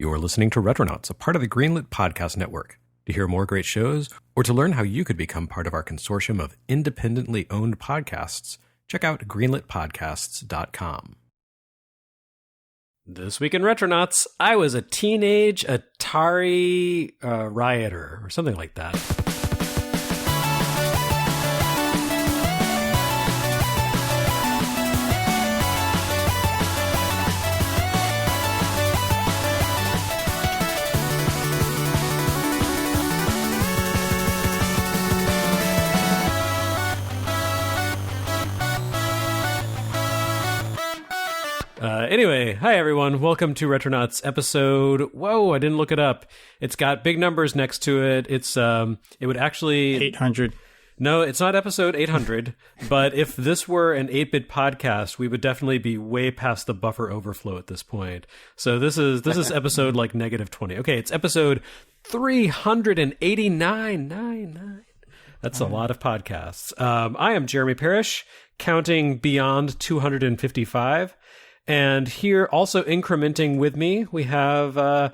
You're listening to Retronauts, a part of the Greenlit Podcast Network. To hear more great shows, or to learn how you could become part of our consortium of independently owned podcasts, check out greenlitpodcasts.com. This week in Retronauts, I was a teenage Atari rioter, or something like that. Anyway, hi everyone. Welcome to Retronauts episode. Whoa, I didn't look it up. It's got big numbers next to it. It's it would actually 800. No, it's not episode 800. But if this were an 8-bit podcast, we would definitely be way past the buffer overflow at this point. So this is episode like -20. Okay, it's episode 389. That's a lot of podcasts. I am Jeremy Parrish, counting beyond 255. And here, also incrementing with me, we have the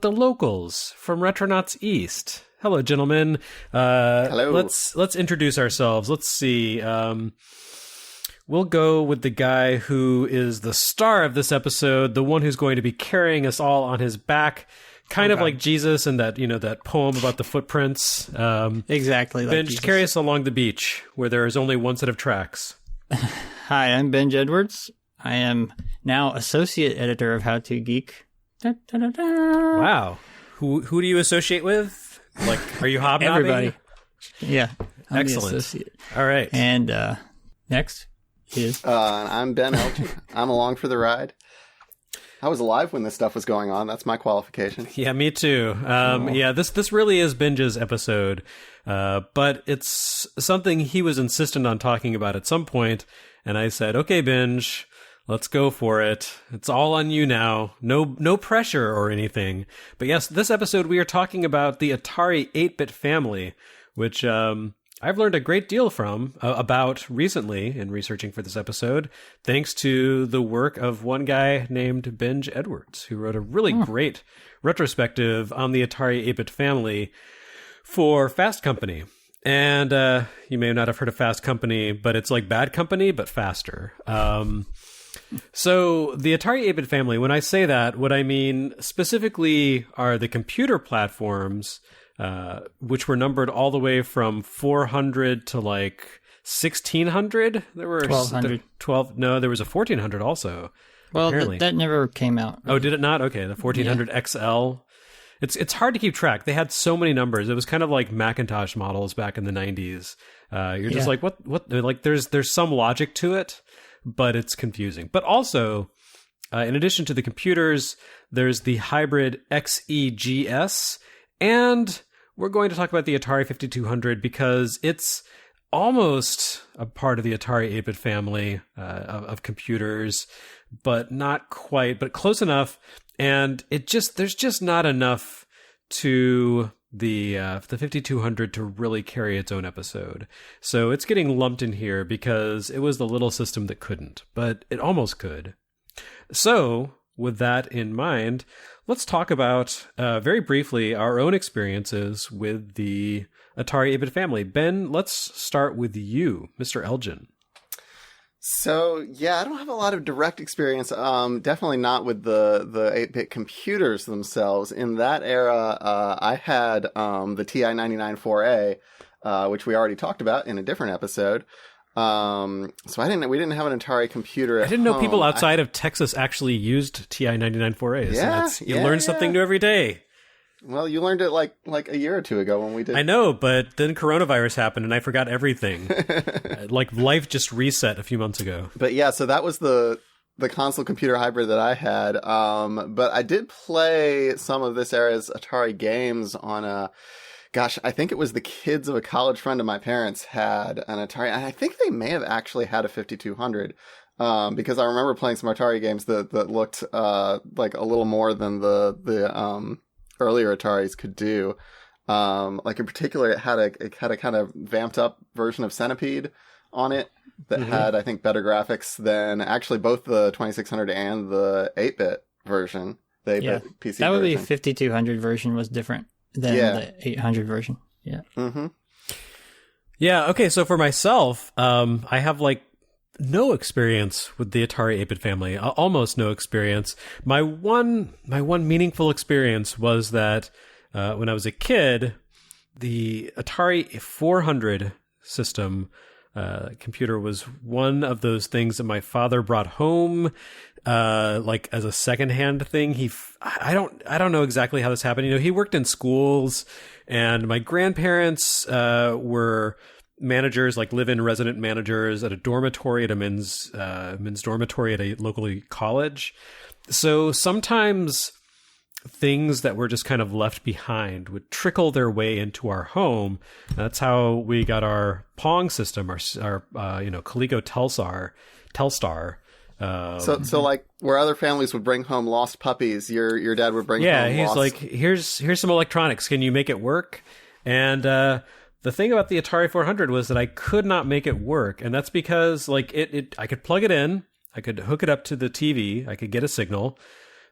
locals from Retronauts East. Hello, gentlemen. Hello. Let's introduce ourselves. Let's see. We'll go with the guy who is the star of this episode, the one who's going to be carrying us all on his back, kind of like Jesus in that poem about the footprints. Exactly. Like Benj, Jesus. carry us along the beach where there is only one set of tracks. Hi, I'm Benj Edwards. I am now associate editor of How to Geek. Da, da, da, da. Wow. Who do you associate with? Like, are you hobnobbing? Everybody. Yeah. I'm Excellent. the associate. All right. And next is... I'm Ben Elgin. I'm along for the ride. I was alive when this stuff was going on. That's my qualification. Yeah, me too. Yeah, this really is Benj's episode, but it's something he was insistent on talking about at some point, and I said, okay, Benj, let's go for it. It's all on you now. No pressure or anything. But yes, this episode we are talking about the Atari 8-bit family, which I've learned a great deal about recently in researching for this episode, thanks to the work of one guy named Benj Edwards, who wrote a really great retrospective on the Atari 8-bit family for Fast Company. And you may not have heard of Fast Company, but it's like Bad Company, but faster. So the Atari 8-bit family, when I say that, what I mean specifically are the computer platforms, which were numbered all the way from 400 to like 1600. There were 1200. There was a 1400 also. Well, that never came out. Oh, did it not? Okay, the 1400 XL. It's hard to keep track. They had so many numbers. It was kind of like Macintosh models back in the 90s. You're just like, what? Like, there's some logic to it, but it's confusing. But also, in addition to the computers, there's the hybrid XEGS, and we're going to talk about the Atari 5200 because it's almost a part of the Atari 8-bit family of computers, but not quite, but close enough. And there's just not enough to the 5200 to really carry its own episode. So it's getting lumped in here because it was the little system that couldn't, but it almost could. So with that in mind, let's talk about, very briefly, our own experiences with the Atari 8-bit family. Ben, let's start with you, Mr. Elgin. So, yeah, I don't have a lot of direct experience. Definitely not with the 8-bit computers themselves. In that era, I had the TI-99-4A, which we already talked about in a different episode. So we didn't have an Atari computer at I didn't know home. people outside of Texas actually used TI-99-4As. Yeah, You learn something new every day. Well, you learned it like a year or two ago when we did. I know, but then coronavirus happened and I forgot everything. Like life just reset a few months ago. But yeah, so that was the console computer hybrid that I had. But I did play some of this era's Atari games on a... Gosh, I think it was the kids of a college friend of my parents had an Atari. And I think they may have actually had a 5200. Because I remember playing some Atari games that looked like a little more than the earlier Ataris could do. Like in particular, it had a kind of vamped up version of Centipede on it that had, I think, better graphics than actually both the 2600 and the 8-bit version. the 8-bit PC that would version. be 5200 version was different than the 800 version. Yeah. Mm-hmm. Yeah. Okay. So for myself, I have like no experience with the Atari 8-bit family. Almost no experience. My one meaningful experience was that when I was a kid, the Atari 400 system computer was one of those things that my father brought home, like as a secondhand thing. I don't know exactly how this happened. You know, he worked in schools, and my grandparents were managers, like live-in resident managers at a dormitory at a men's dormitory at a local college. So sometimes things that were just kind of left behind would trickle their way into our home. That's how we got our Pong system, our Coleco Telstar. So like where other families would bring home lost puppies, your dad would bring home he's lost... like, here's some electronics. Can you make it work? And the thing about the Atari 400 was that I could not make it work, and that's because like I could plug it in, I could hook it up to the TV, I could get a signal,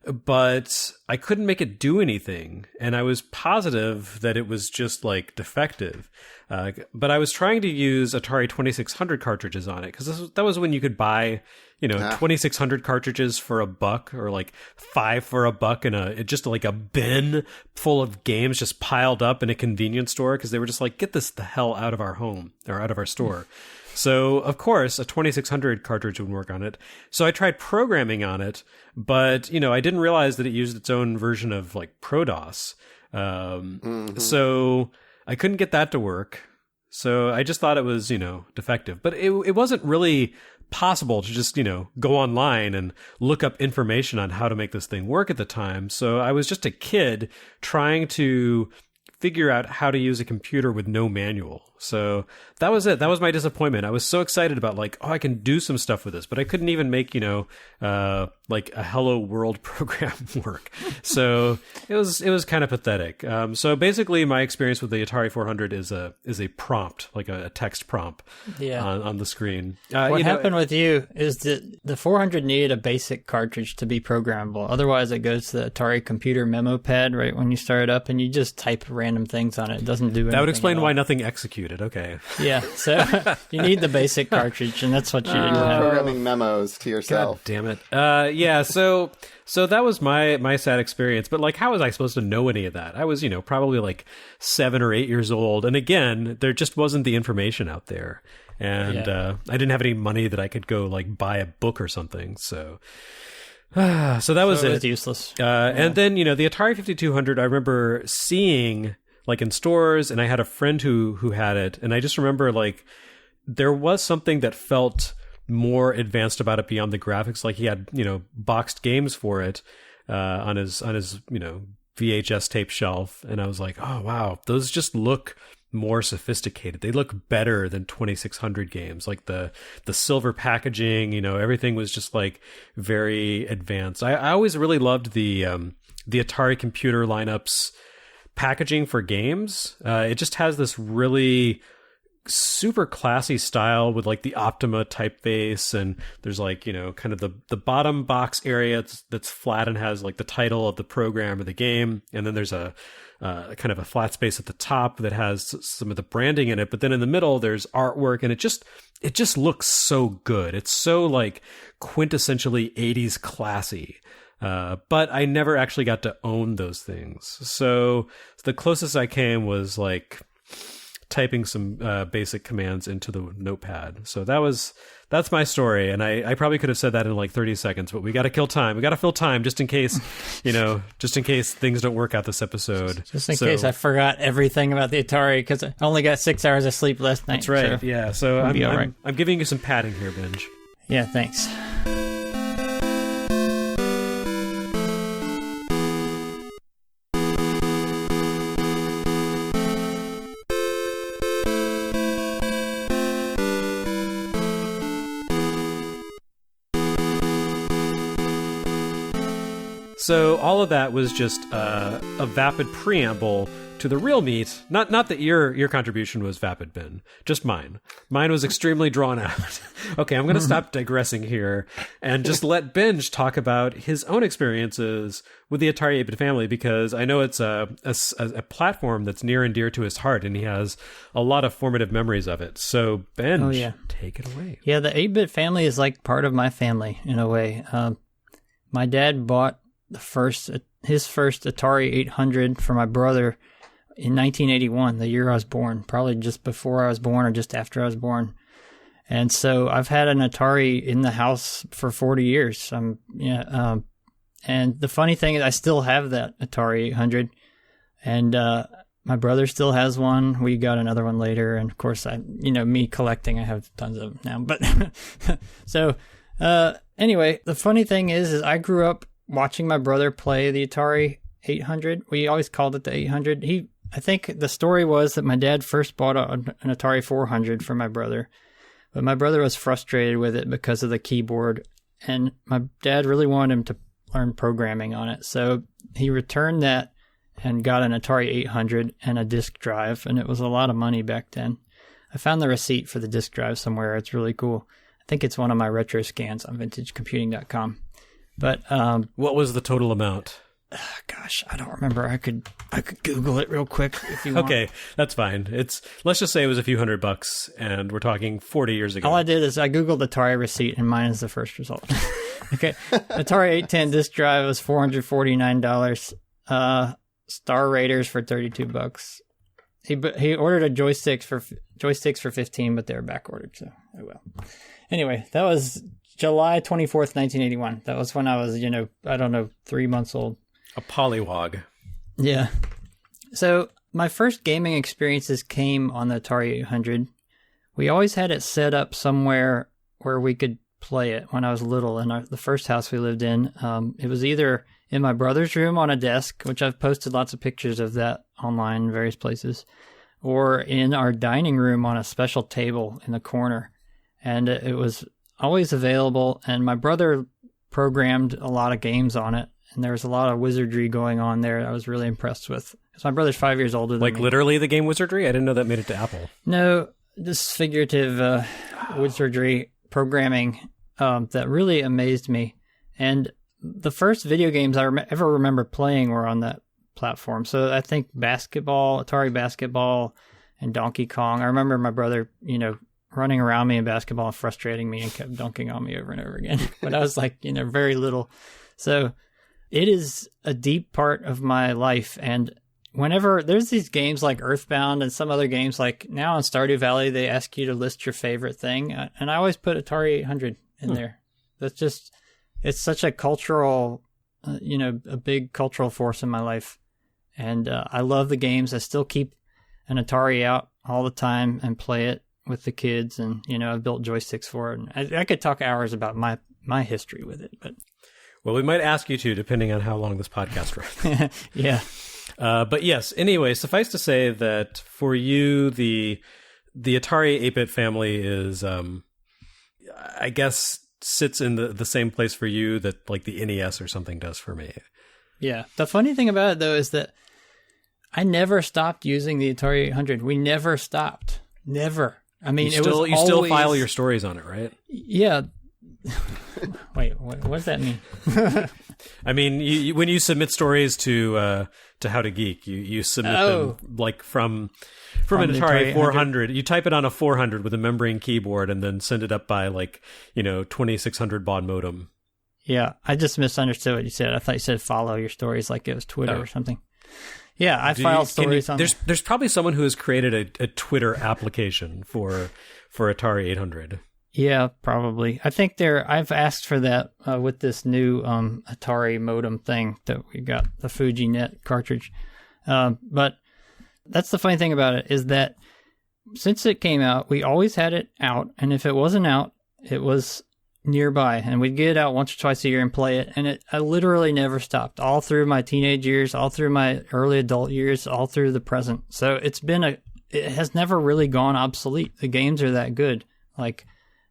but I couldn't make it do anything, and I was positive that it was just like defective. But I was trying to use Atari 2600 cartridges on it, because that was when you could buy 2600 cartridges for $1, or like 5 for $1 in just like a bin full of games just piled up in a convenience store, because they were just like, get this the hell out of our home or out of our store. So of course a 2600 cartridge would work on it. So I tried programming on it, but I didn't realize that it used its own version of like ProDOS. So I couldn't get that to work. So I just thought it was, defective, but it wasn't really possible to just, go online and look up information on how to make this thing work at the time. So I was just a kid trying to figure out how to use a computer with no manual. So that was it. That was my disappointment. I was so excited about like, I can do some stuff with this, but I couldn't even make, like a Hello World program work. So it was kind of pathetic. So basically my experience with the Atari 400 is a prompt, like a text prompt on the screen. What happened with you is that the 400 needed a basic cartridge to be programmable. Otherwise it goes to the Atari computer memo pad right when you start it up, and you just type random things on it. It doesn't do anything. That would explain why nothing executed. Okay. Yeah, so you need the basic cartridge, and that's what you didn't have. Programming memos to yourself. God damn it. Yeah, so that was my sad experience. But like, how was I supposed to know any of that? I was, probably like 7 or 8 years old. And again, there just wasn't the information out there. And I didn't have any money that I could go like buy a book or something. So that was it. It was useless. And then, the Atari 5200, I remember seeing like in stores, and I had a friend who had it, and I just remember like there was something that felt more advanced about it beyond the graphics. Like he had boxed games for it on his VHS tape shelf, and I was like, oh wow, those just look more sophisticated. They look better than 2600 games. Like the silver packaging, everything was just like very advanced. I always really loved the Atari computer lineups packaging for games. It just has this really super classy style with like the Optima typeface, and there's like kind of the bottom box area that's flat and has like the title of the program or the game, and then there's a kind of a flat space at the top that has some of the branding in it, but then in the middle there's artwork, and it just looks so good. It's so like quintessentially 80s classy. But I never actually got to own those things. So the closest I came was like typing some basic commands into the notepad. So that's my story. And I probably could have said that in like 30 seconds, but we got to kill time. We got to fill time just in case, just in case things don't work out this episode. Just in case I forgot everything about the Atari, because I only got 6 hours of sleep last night. That's right. So yeah. So I'm giving you some padding here, Binge. Yeah, thanks. So all of that was just a vapid preamble to the real meat. Not that your contribution was vapid, Ben. Just mine. Mine was extremely drawn out. Okay, I'm going to stop digressing here and just let Benj talk about his own experiences with the Atari 8-bit family, because I know it's a platform that's near and dear to his heart, and he has a lot of formative memories of it. So Benj, take it away. Yeah, the 8-bit family is like part of my family in a way. My dad bought his first Atari 800 for my brother in 1981, the year I was born, probably just before I was born or just after I was born. And so I've had an Atari in the house for 40 years. And the funny thing is I still have that Atari 800, and my brother still has one. We got another one later, and of course, me collecting, I have tons of them now. But so anyway, the funny thing is I grew up watching my brother play the Atari 800. We always called it the 800. I think the story was that my dad first bought an Atari 400 for my brother, but my brother was frustrated with it because of the keyboard, and my dad really wanted him to learn programming on it. So he returned that and got an Atari 800 and a disk drive, and it was a lot of money back then. I found the receipt for the disk drive somewhere. It's really cool. I think it's one of my retro scans on vintagecomputing.com. But what was the total amount? Gosh, I don't remember. I could Google it real quick if you want. Okay, that's fine. Let's just say it was a few $100, and we're talking 40 years ago. All I did is I Googled Atari receipt, and mine is the first result. Okay, Atari 810 disk drive was $449. Star Raiders for $32. He ordered a joysticks for $15, but they were back ordered. So oh well. Anyway, that was July 24th, 1981. That was when I was 3 months old. A pollywog. Yeah. So my first gaming experiences came on the Atari 800. We always had it set up somewhere where we could play it when I was little. In the first house we lived in, it was either in my brother's room on a desk, which I've posted lots of pictures of that online in various places, or in our dining room on a special table in the corner. And it was always available, and my brother programmed a lot of games on it, and there was a lot of wizardry going on there I was really impressed with. Because my brother's 5 years older than me. Like literally the game Wizardry? I didn't know that made it to Apple. No, this figurative wizardry programming that really amazed me. And the first video games I ever remember playing were on that platform. So I think Atari Basketball, and Donkey Kong. I remember my brother, running around me in basketball and frustrating me and kept dunking on me over and over again. But I was very little. So it is a deep part of my life. And whenever there's these games like Earthbound and some other games, like now on Stardew Valley, they ask you to list your favorite thing. And I always put Atari 800 in there. That's just, it's such a cultural, a big cultural force in my life. And I love the games. I still keep an Atari out all the time and play it with the kids, and I've built joysticks for it. And I could talk hours about my history with it, but we might ask you to, depending on how long this podcast runs. Yeah. But yes, anyway, suffice to say that for you, the Atari 8-bit family is, I guess, sits in the same place for you that like the NES or something does for me. Yeah. The funny thing about it though is that I never stopped using the Atari 800. We never stopped. Never. I mean, you still file your stories on it, right? Yeah. Wait, what does that mean? I mean, when you submit stories to How to Geek, you submit them like from an Atari 400. You type it on a 400 with a membrane keyboard and then send it up by 2600 baud modem. Yeah, I just misunderstood what you said. I thought you said follow your stories like it was Twitter or something. Yeah, I file stories on. There's probably someone who has created a Twitter application for Atari 800. Yeah, probably. I think I've asked for that with this new Atari modem thing that we got, the FujiNet cartridge. But that's the funny thing about it is that since it came out, we always had it out, and if it wasn't out, it was nearby, and we'd get it out once or twice a year and play it, and I literally never stopped all through my teenage years, all through my early adult years, all through the present. So it has never really gone obsolete. The games are that good, like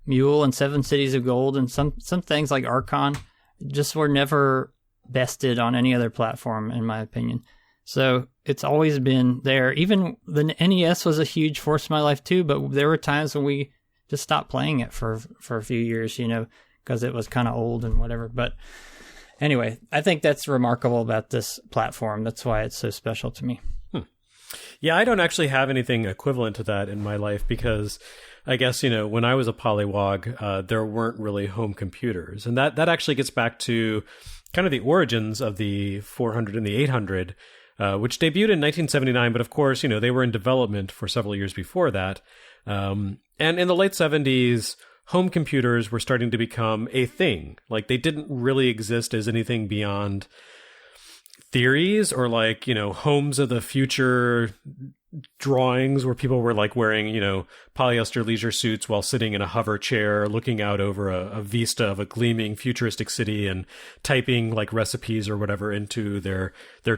Mule and Seven Cities of Gold, and some things like Archon just were never bested on any other platform, in my opinion. So it's always been there. Even the NES was a huge force in my life too, but there were times when we just stopped playing it for a few years, because it was kind of old and whatever. But anyway, I think that's remarkable about this platform. That's why it's so special to me. Yeah, I don't actually have anything equivalent to that in my life because I guess, when I was a pollywog, there weren't really home computers. And that actually gets back to kind of the origins of the 400 and the 800, which debuted in 1979. But of course, they were in development for several years before that. And in the late 70s, home computers were starting to become a thing. Like they didn't really exist as anything beyond theories or homes of the future drawings where people were wearing, polyester leisure suits while sitting in a hover chair, looking out over a vista of a gleaming futuristic city and typing recipes or whatever into their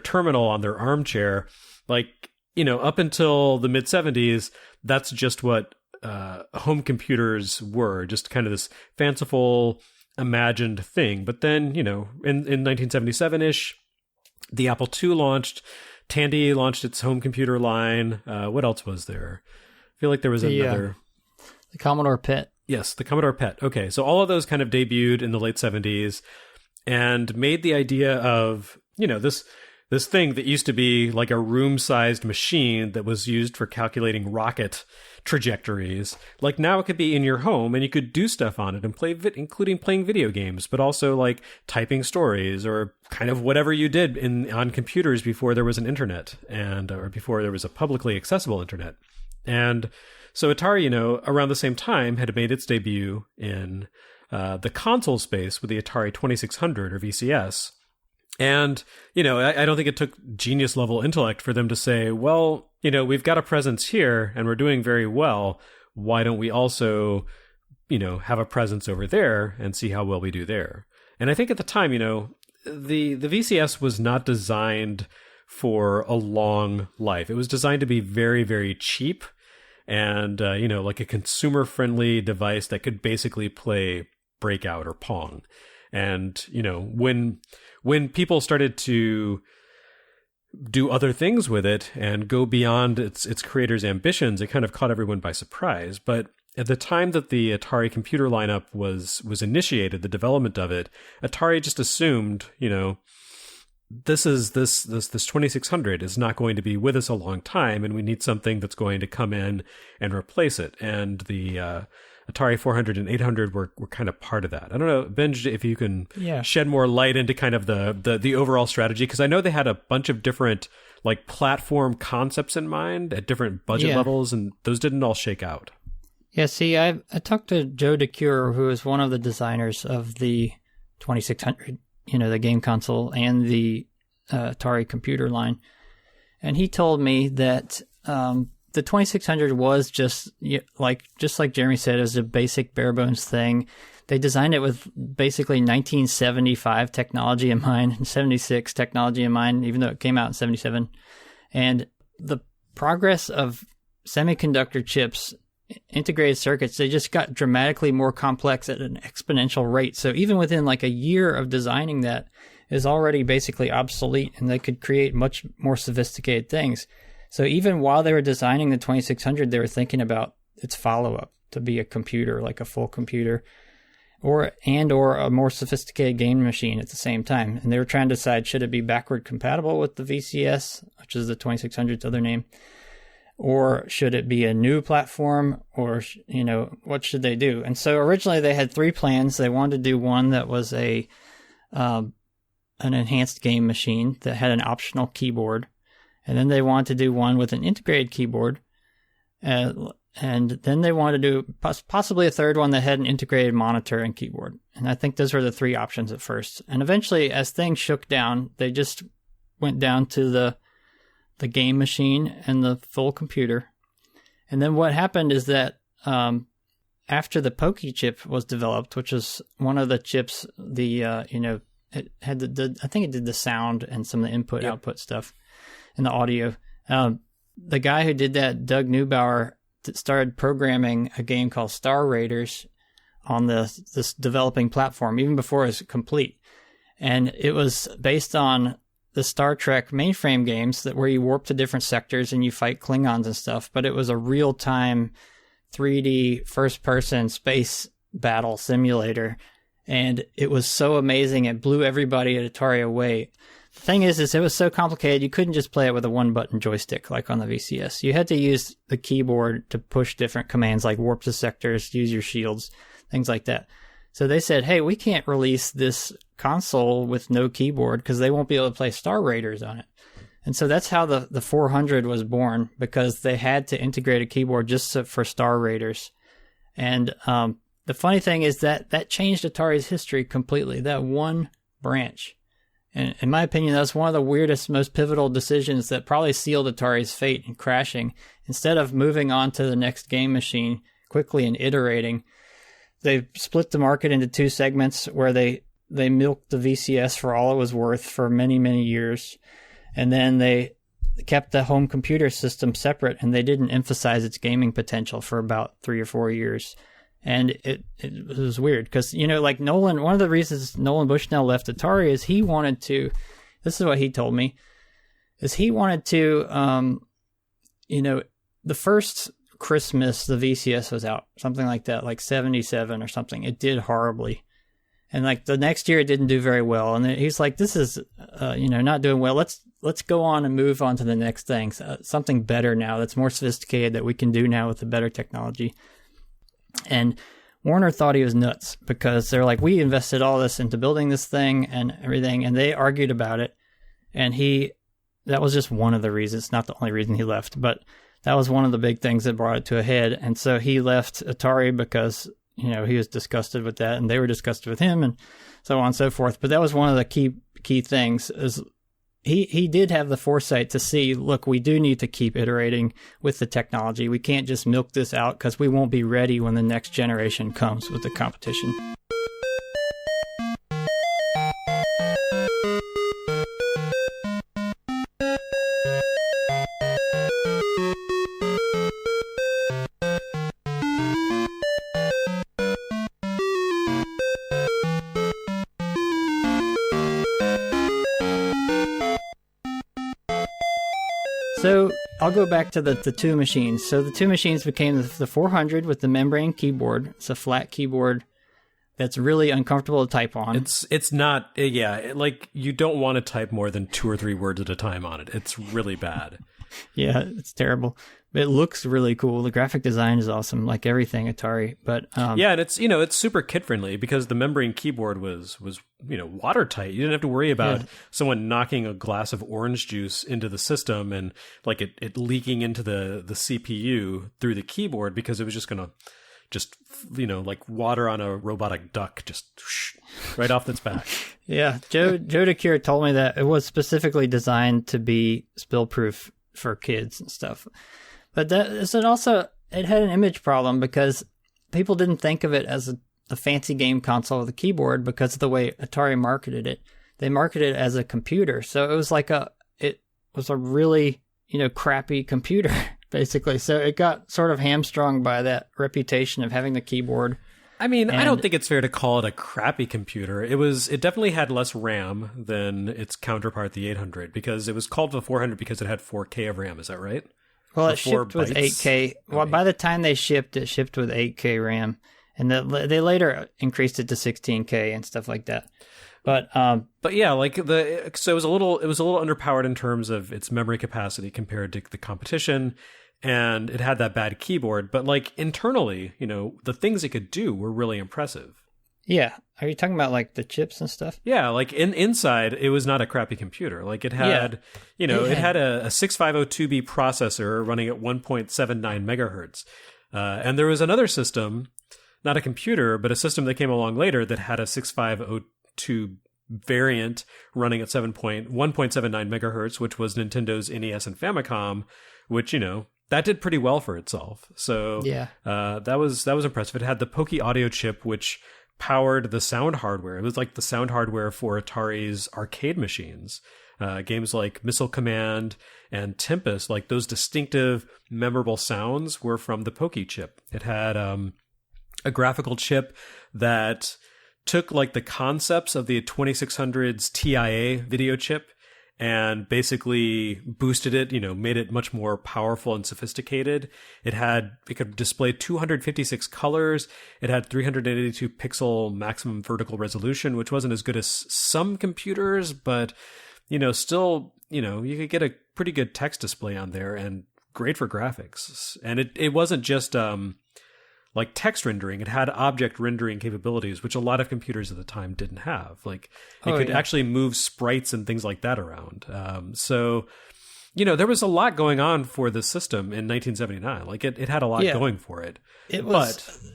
terminal on their armchair. Up until the mid 70s, that's just what home computers were, just kind of this fanciful, imagined thing. But then, in 1977-ish, the Apple II launched. Tandy launched its home computer line. What else was there? I feel like there was another. The Commodore PET. Yes, the Commodore PET. Okay, so all of those kind of debuted in the late 70s and made the idea of, this thing that used to be like a room-sized machine that was used for calculating rocket trajectories. Now it could be in your home and you could do stuff on it and play, including playing video games, but also typing stories or kind of whatever you did on computers before there was an internet or before there was a publicly accessible internet. And so Atari, around the same time had made its debut in the console space with the Atari 2600 or VCS. And, I don't think it took genius level intellect for them to say, well, we've got a presence here and we're doing very well. Why don't we also, have a presence over there and see how well we do there? And I think at the time, the VCS was not designed for a long life. It was designed to be very, very cheap and, like a consumer friendly device that could basically play Breakout or Pong. And, when people started to do other things with it and go beyond its creator's ambitions, it kind of caught everyone by surprise. But at the time that the Atari computer lineup was initiated, the development of it, Atari just assumed, this 2600 is not going to be with us a long time, and we need something that's going to come in and replace it. And the Atari 400 and 800 were kind of part of that. I don't know, Benj, if you can shed more light into kind of the overall strategy, because I know they had a bunch of different platform concepts in mind at different budget levels, and those didn't all shake out. Yeah, see, I talked to Joe DeCure, who is one of the designers of the 2600, the game console and the Atari computer line, and he told me that the 2600 was just like Jeremy said, it was a basic bare bones thing. They designed it with basically 1975 technology in mind, 76 technology in mind, even though it came out in 77. And the progress of semiconductor chips, integrated circuits, they just got dramatically more complex at an exponential rate. So even within a year of designing that is already basically obsolete, and they could create much more sophisticated things. So even while they were designing the 2600, they were thinking about its follow-up to be a computer, like a full computer, or a more sophisticated game machine at the same time. And they were trying to decide, should it be backward compatible with the VCS, which is the 2600's other name, or should it be a new platform, or, what should they do? And so originally they had three plans. They wanted to do one that was an enhanced game machine that had an optional keyboard. And then they wanted to do one with an integrated keyboard. And then they wanted to do possibly a third one that had an integrated monitor and keyboard. And I think those were the three options at first. And eventually, as things shook down, they just went down to the game machine and the full computer. And then what happened is that after the Pokey chip was developed, which is one of the chips, it had I think it did the sound and some of the input-output stuff. And the audio. The guy who did that, Doug Neubauer, started programming a game called Star Raiders on this developing platform, even before it was complete. And it was based on the Star Trek mainframe games where you warp to different sectors and you fight Klingons and stuff. But it was a real-time 3D first-person space battle simulator. And it was so amazing. It blew everybody at Atari away. The thing is it was so complicated, you couldn't just play it with a one-button joystick like on the VCS. You had to use the keyboard to push different commands like warp to sectors, use your shields, things like that. So they said, hey, we can't release this console with no keyboard because they won't be able to play Star Raiders on it. And so that's how the 400 was born, because they had to integrate a keyboard just for Star Raiders. And the funny thing is that changed Atari's history completely, that one branch. And in my opinion, that's one of the weirdest, most pivotal decisions that probably sealed Atari's fate in crashing. Instead of moving on to the next game machine quickly and iterating, they split the market into two segments where they milked the VCS for all it was worth for many, many years. And then they kept the home computer system separate, and they didn't emphasize its gaming potential for about 3 or 4 years. And it was weird because, like Nolan, one of the reasons Nolan Bushnell left Atari is he wanted to, this is what he told me, is he wanted to, the first Christmas the VCS was out, something like that, like 77 or something. It did horribly. And like the next year it didn't do very well. And he's like, this is, not doing well. Let's go on and move on to the next thing. Something better now that's more sophisticated that we can do now with the better technology. And Warner thought he was nuts because they're like, we invested all this into building this thing and everything. And they argued about it. And that was just one of the reasons, not the only reason he left, but that was one of the big things that brought it to a head. And so he left Atari because, he was disgusted with that and they were disgusted with him and so on and so forth. But that was one of the key things is he did have the foresight to see, look, we do need to keep iterating with the technology. We can't just milk this out because we won't be ready when the next generation comes with the competition. So I'll go back to the two machines. So the two machines became the 400 with the membrane keyboard. It's a flat keyboard that's really uncomfortable to type on. It's not, like you don't want to type more than 2 or 3 words at a time on it. It's really bad. Yeah, it's terrible. It looks really cool. The graphic design is awesome, like everything Atari. But and it's super kid friendly because the membrane keyboard was watertight. You didn't have to worry about someone knocking a glass of orange juice into the system and like it leaking into the CPU through the keyboard because it was just gonna like water on a robotic duck, just right off its back. Yeah, Joe DeCure told me that it was specifically designed to be spill proof for kids and stuff. But it had an image problem because people didn't think of it as a fancy game console with a keyboard because of the way Atari marketed it. They marketed it as a computer. So it was like a really, crappy computer, basically. So it got sort of hamstrung by that reputation of having the keyboard. I mean, I don't think it's fair to call it a crappy computer. It definitely had less RAM than its counterpart, the 800, because it was called the 400 because it had 4K of RAM. Is that right? Well, it shipped with 8K. Well, by the time it shipped with 8K RAM, and they later increased it to 16K and stuff like that. But yeah, so it was a little underpowered in terms of its memory capacity compared to the competition. And it had that bad keyboard, but like internally, the things it could do were really impressive. Yeah. Are you talking about like the chips and stuff? Yeah, like inside, it was not a crappy computer. Like it had, it had a 6502B processor running at 1.79 megahertz. And there was another system, not a computer, but a system that came along later that had a 6502 variant running at 1.79 megahertz, which was Nintendo's NES and Famicom, which, that did pretty well for itself. So that was impressive. It had the Poki audio chip, which powered the sound hardware. It was like the sound hardware for Atari's arcade machines. Games like Missile Command and Tempest, like those distinctive, memorable sounds were from the Poki chip. It had a graphical chip that took like the concepts of the 2600's TIA video chip and basically boosted it, made it much more powerful and sophisticated. It could display 256 colors. It had 382 pixel maximum vertical resolution, which wasn't as good as some computers, but, still, you could get a pretty good text display on there and great for graphics. And it wasn't just, like text rendering. It had object rendering capabilities, which a lot of computers at the time didn't have. Like it could actually move sprites and things like that around. So, there was a lot going on for the system in 1979. Like it had a lot going for it. It was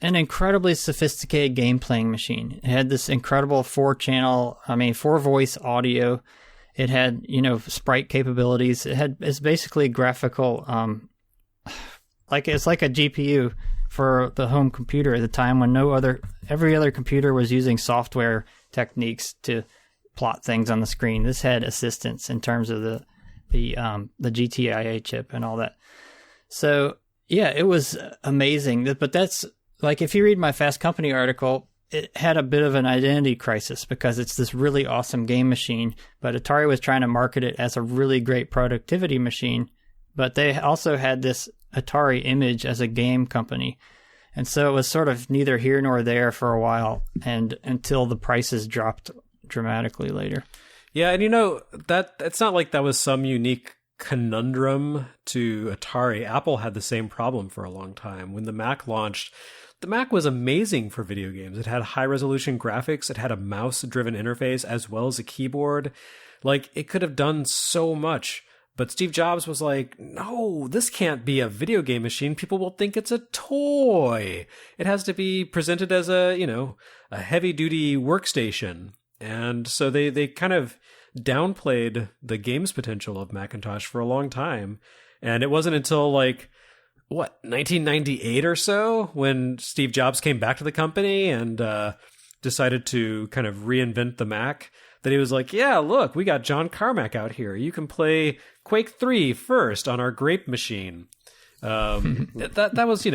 an incredibly sophisticated game playing machine. It had this incredible 4-voice audio. It had, sprite capabilities. It's basically graphical, it's like a GPU for the home computer at the time when every other computer was using software techniques to plot things on the screen. This had assistance in terms of the GTIA chip and all that. So yeah, it was amazing. But that's like, if you read my Fast Company article, it had a bit of an identity crisis because it's this really awesome game machine, but Atari was trying to market it as a really great productivity machine. But they also had this Atari image as a game company. And so it was sort of neither here nor there for a while, and until the prices dropped dramatically later. Yeah, and that it's not like that was some unique conundrum to Atari. Apple had the same problem for a long time. When the Mac launched, the Mac was amazing for video games. It had high-resolution graphics. It had a mouse-driven interface as well as a keyboard. Like, it could have done so much. But Steve Jobs was like, no, this can't be a video game machine. People will think it's a toy. It has to be presented as a heavy-duty workstation. And so they kind of downplayed the games potential of Macintosh for a long time. And it wasn't until 1998 or so when Steve Jobs came back to the company and decided to kind of reinvent the Mac that he was like, yeah, look, we got John Carmack out here. You can play Quake 3 first on our grape machine. That was,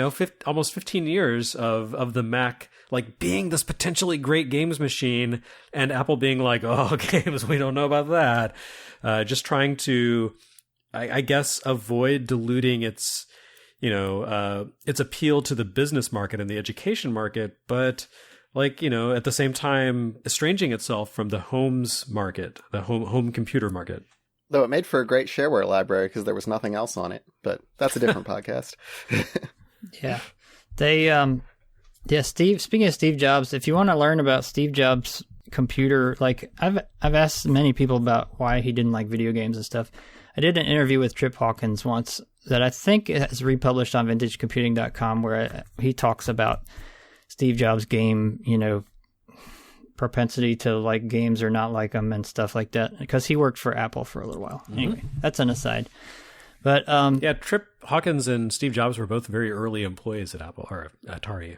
almost 15 years of the Mac, like, being this potentially great games machine, and Apple being like, oh, games, we don't know about that. Just trying to, I guess, avoid diluting its appeal to the business market and the education market, but at the same time, estranging itself from the homes market, the home computer market. Though it made for a great shareware library because there was nothing else on it, but that's a different podcast. Yeah. Speaking of Steve Jobs, if you want to learn about Steve Jobs' computer, like I've asked many people about why he didn't like video games and stuff. I did an interview with Trip Hawkins once that I think is republished on vintagecomputing.com where he talks about Steve Jobs' game, propensity to like games or not like them and stuff like that, because he worked for Apple for a little while. Mm-hmm. Anyway, that's an aside. But Trip Hawkins and Steve Jobs were both very early employees at Apple or Atari.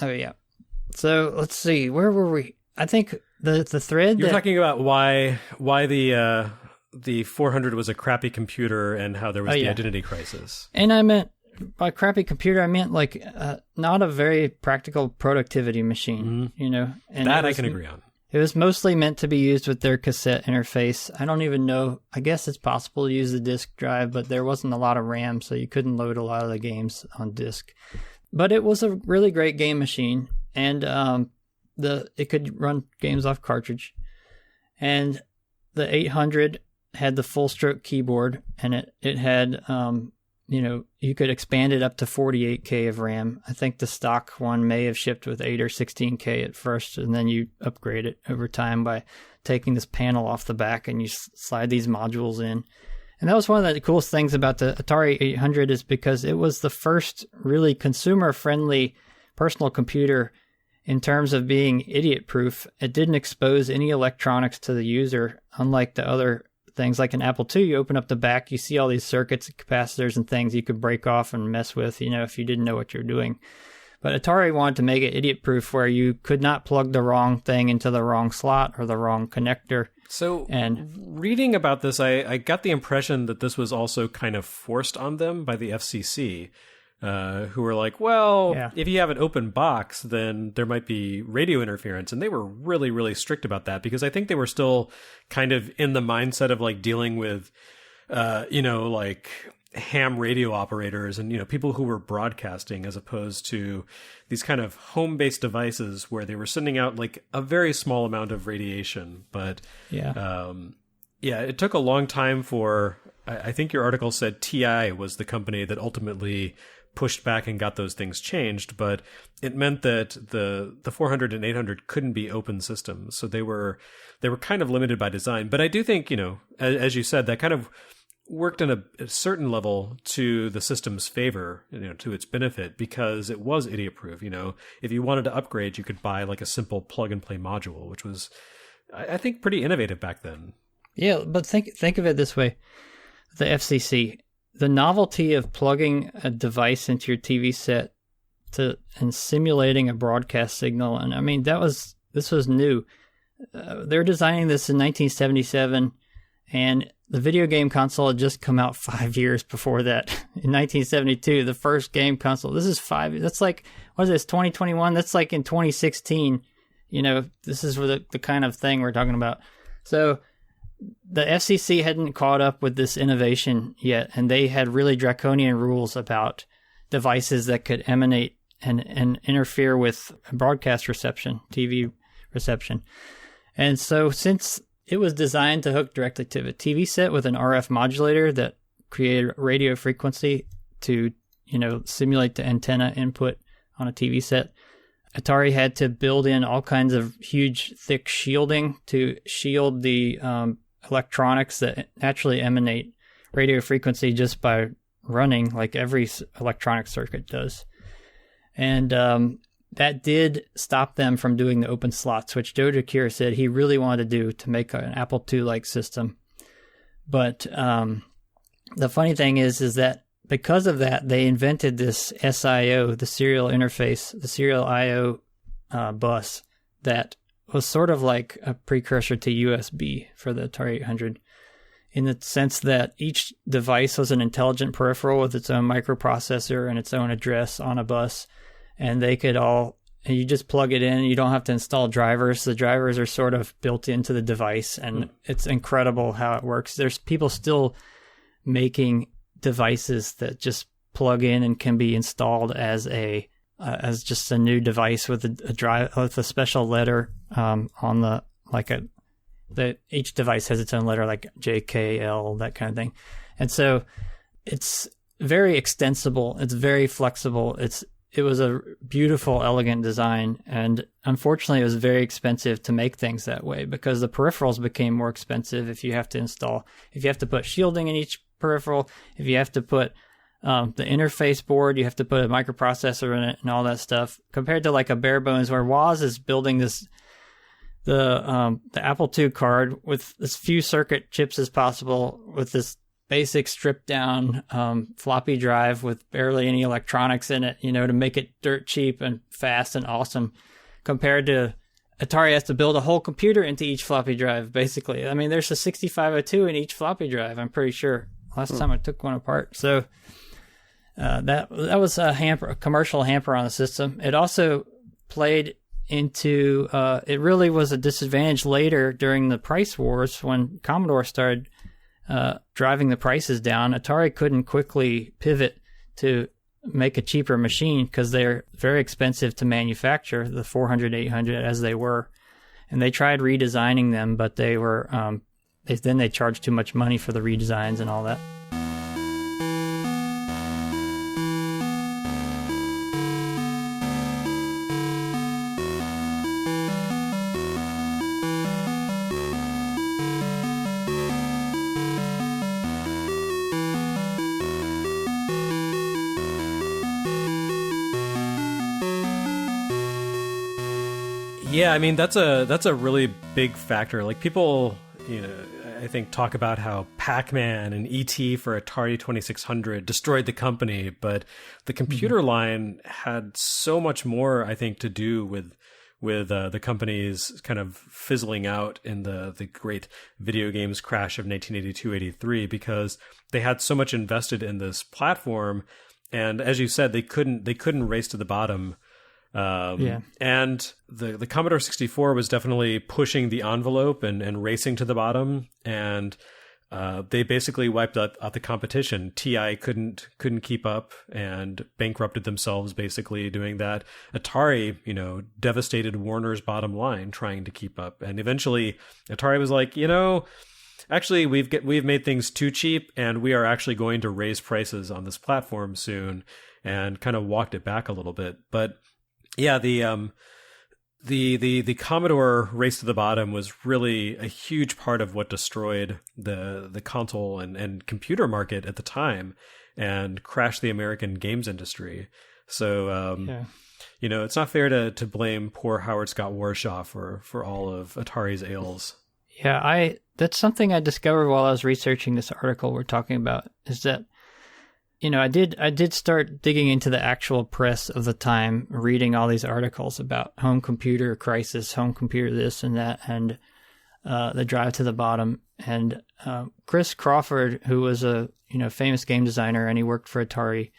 Oh yeah. So let's see, where were we? I think the thread. You're talking about why the 400 was a crappy computer and how there was the identity crisis. And I meant, by crappy computer, I meant like not a very practical productivity machine, And that I can agree on. It was mostly meant to be used with their cassette interface. I don't even know. I guess it's possible to use the disk drive, but there wasn't a lot of RAM, so you couldn't load a lot of the games on disk. But it was a really great game machine, and it could run games off cartridge. And the 800 had the full stroke keyboard, and it had you could expand it up to 48K of RAM. I think the stock one may have shipped with 8 or 16K at first, and then you upgrade it over time by taking this panel off the back and you slide these modules in. And that was one of the coolest things about the Atari 800 is because it was the first really consumer-friendly personal computer in terms of being idiot-proof. It didn't expose any electronics to the user, unlike the other things like an Apple II. You open up the back, you see all these circuits and capacitors and things you could break off and mess with, if you didn't know what you're doing. But Atari wanted to make it idiot-proof where you could not plug the wrong thing into the wrong slot or the wrong connector. So, reading about this, I got the impression that this was also kind of forced on them by the FCC. who were like, well, Yeah. if you have an open box, then there might be radio interference. And they were really, really strict about that because I think they were still kind of in the mindset of like dealing with, like ham radio operators and, people who were broadcasting as opposed to these kind of home-based devices where they were sending out like a very small amount of radiation. But it took a long time for, I think your article said TI was the company that ultimately pushed back and got those things changed, but it meant that the 400 and 800 couldn't be open systems. So they were kind of limited by design. But I do think, as you said, that kind of worked in a certain level to the system's favor, to its benefit, because it was idiot-proof. If you wanted to upgrade, you could buy like a simple plug-and-play module, which was, I think, pretty innovative back then. Yeah, but think of it this way. The FCC, the novelty of plugging a device into your TV set and simulating a broadcast signal, and I mean, this was new. They were designing this in 1977, and the video game console had just come out 5 years before that. In 1972, the first game console. This is that's like, what is this, 2021? That's like in 2016. This is the kind of thing we're talking about. So the FCC hadn't caught up with this innovation yet, and they had really draconian rules about devices that could emanate and interfere with broadcast reception, TV reception. And so since it was designed to hook directly to a TV set with an RF modulator that created radio frequency to, simulate the antenna input on a TV set, Atari had to build in all kinds of huge, thick shielding to shield the electronics that naturally emanate radio frequency just by running, like every electronic circuit does. And that did stop them from doing the open slots, which Joe Jakir said he really wanted to do to make an Apple II-like system. But the funny thing is that because of that, they invented this SIO, the serial interface, the serial I/O bus that was sort of like a precursor to USB for the Atari 800, in the sense that each device was an intelligent peripheral with its own microprocessor and its own address on a bus. And you just plug it in. You don't have to install drivers. The drivers are sort of built into the device, and it's incredible how it works. There's people still making devices that just plug in and can be installed as just a new device with a drive with a special letter on each device has its own letter, like J, K, L, that kind of thing. And so it's very extensible. It's very flexible. It was a beautiful, elegant design, and unfortunately it was very expensive to make things that way because the peripherals became more expensive if you have to put shielding in each peripheral, if you have to put the interface board, you have to put a microprocessor in it and all that stuff, compared to like a bare bones where Woz is building the Apple II card with as few circuit chips as possible with this basic stripped down floppy drive with barely any electronics in it, to make it dirt cheap and fast and awesome, compared to Atari has to build a whole computer into each floppy drive, basically. I mean, there's a 6502 in each floppy drive, I'm pretty sure. Last time I took one apart. So that was a commercial hamper on the system. It also played into, it really was a disadvantage later during the price wars when Commodore started driving the prices down. Atari couldn't quickly pivot to make a cheaper machine because they're very expensive to manufacture, the 400, 800 as they were. And they tried redesigning them, but they were then they charged too much money for the redesigns and all that. Yeah, I mean that's a really big factor. Like people, I think talk about how Pac-Man and E.T. for Atari 2600 destroyed the company, but the computer line had so much more, I think, to do with the company's kind of fizzling out in the great video games crash of 1982-83, because they had so much invested in this platform. And as you said, they couldn't race to the bottom. And the Commodore 64 was definitely pushing the envelope and racing to the bottom. And they basically wiped out the competition. TI couldn't keep up and bankrupted themselves basically doing that. Atari, devastated Warner's bottom line trying to keep up. And eventually Atari was like, actually we've made things too cheap and we are actually going to raise prices on this platform soon, and kind of walked it back a little bit. But yeah, the Commodore race to the bottom was really a huge part of what destroyed the console and computer market at the time and crashed the American games industry. So, it's not fair to blame poor Howard Scott Warshaw for all of Atari's ails. Yeah, that's something I discovered while I was researching this article we're talking about, is that I did start digging into the actual press of the time, reading all these articles about home computer crisis, home computer this and that, and the drive to the bottom. And Chris Crawford, who was a famous game designer, and he worked for Atari,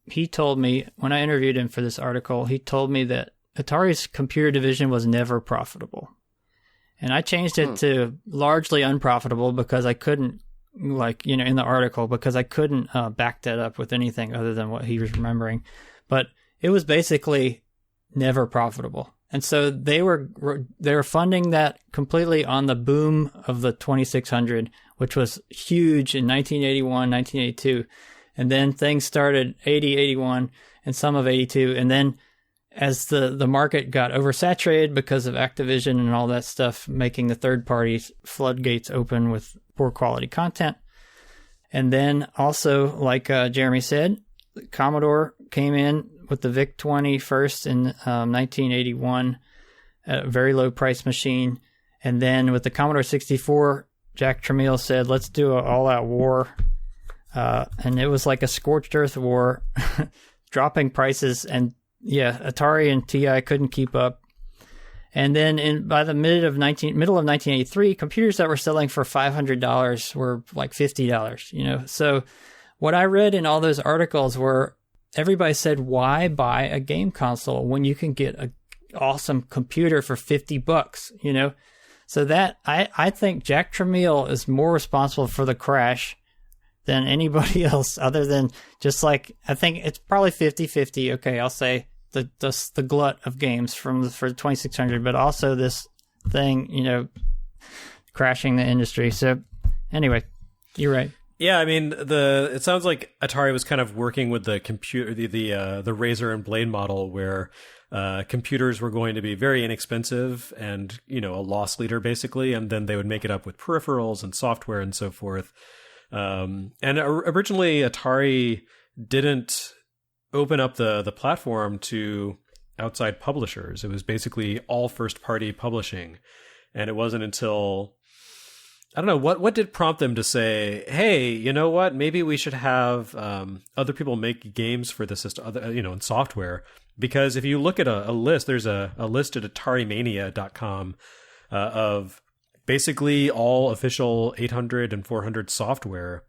he told me, when I interviewed him for this article, he told me that Atari's computer division was never profitable. And I changed it to largely unprofitable because I couldn't, in the article, because I couldn't back that up with anything other than what he was remembering. But it was basically never profitable. And so they were funding that completely on the boom of the 2600, which was huge in 1981, 1982. And then things started 80, 81, and some of 82. And then as the market got oversaturated because of Activision and all that stuff, making the third parties floodgates open with poor quality content. And then also, like Jeremy said, Commodore came in with the VIC-20 first in 1981, a very low price machine. And then with the Commodore 64, Jack Tramiel said, let's do an all-out war. And it was like a scorched earth war, dropping prices. And yeah, Atari and TI couldn't keep up. And then by the middle of 1983, computers that were selling for $500 were like $50, So what I read in all those articles were everybody said, why buy a game console when you can get an awesome computer for $50, So that, I think Jack Tramiel is more responsible for the crash than anybody else, other than just I think it's probably 50-50. Okay, I'll say the glut of games for the 2600, but also this thing, crashing the industry. So anyway, you're right. Yeah, I mean, it sounds like Atari was kind of working with the computer, the razor and blade model, where computers were going to be very inexpensive and a loss leader basically, and then they would make it up with peripherals and software and so forth. And originally Atari didn't open up the platform to outside publishers. It was basically all first-party publishing. And it wasn't until, I don't know, what did prompt them to say, hey, you know what, maybe we should have other people make games for the system, and software. Because if you look at a list, there's a list at atarimania.com of basically all official 800 and 400 software.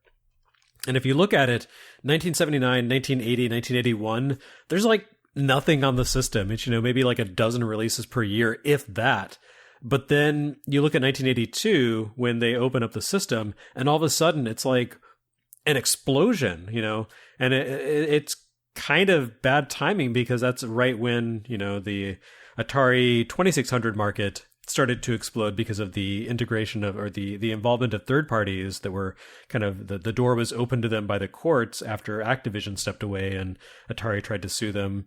And if you look at it, 1979, 1980, 1981, there's like nothing on the system. It's, maybe like a dozen releases per year, if that. But then you look at 1982 when they open up the system, and all of a sudden it's like an explosion, and it's kind of bad timing because that's right when, the Atari 2600 market started to explode because of the integration of, or the involvement of third parties that were kind of, the door was opened to them by the courts after Activision stepped away and Atari tried to sue them.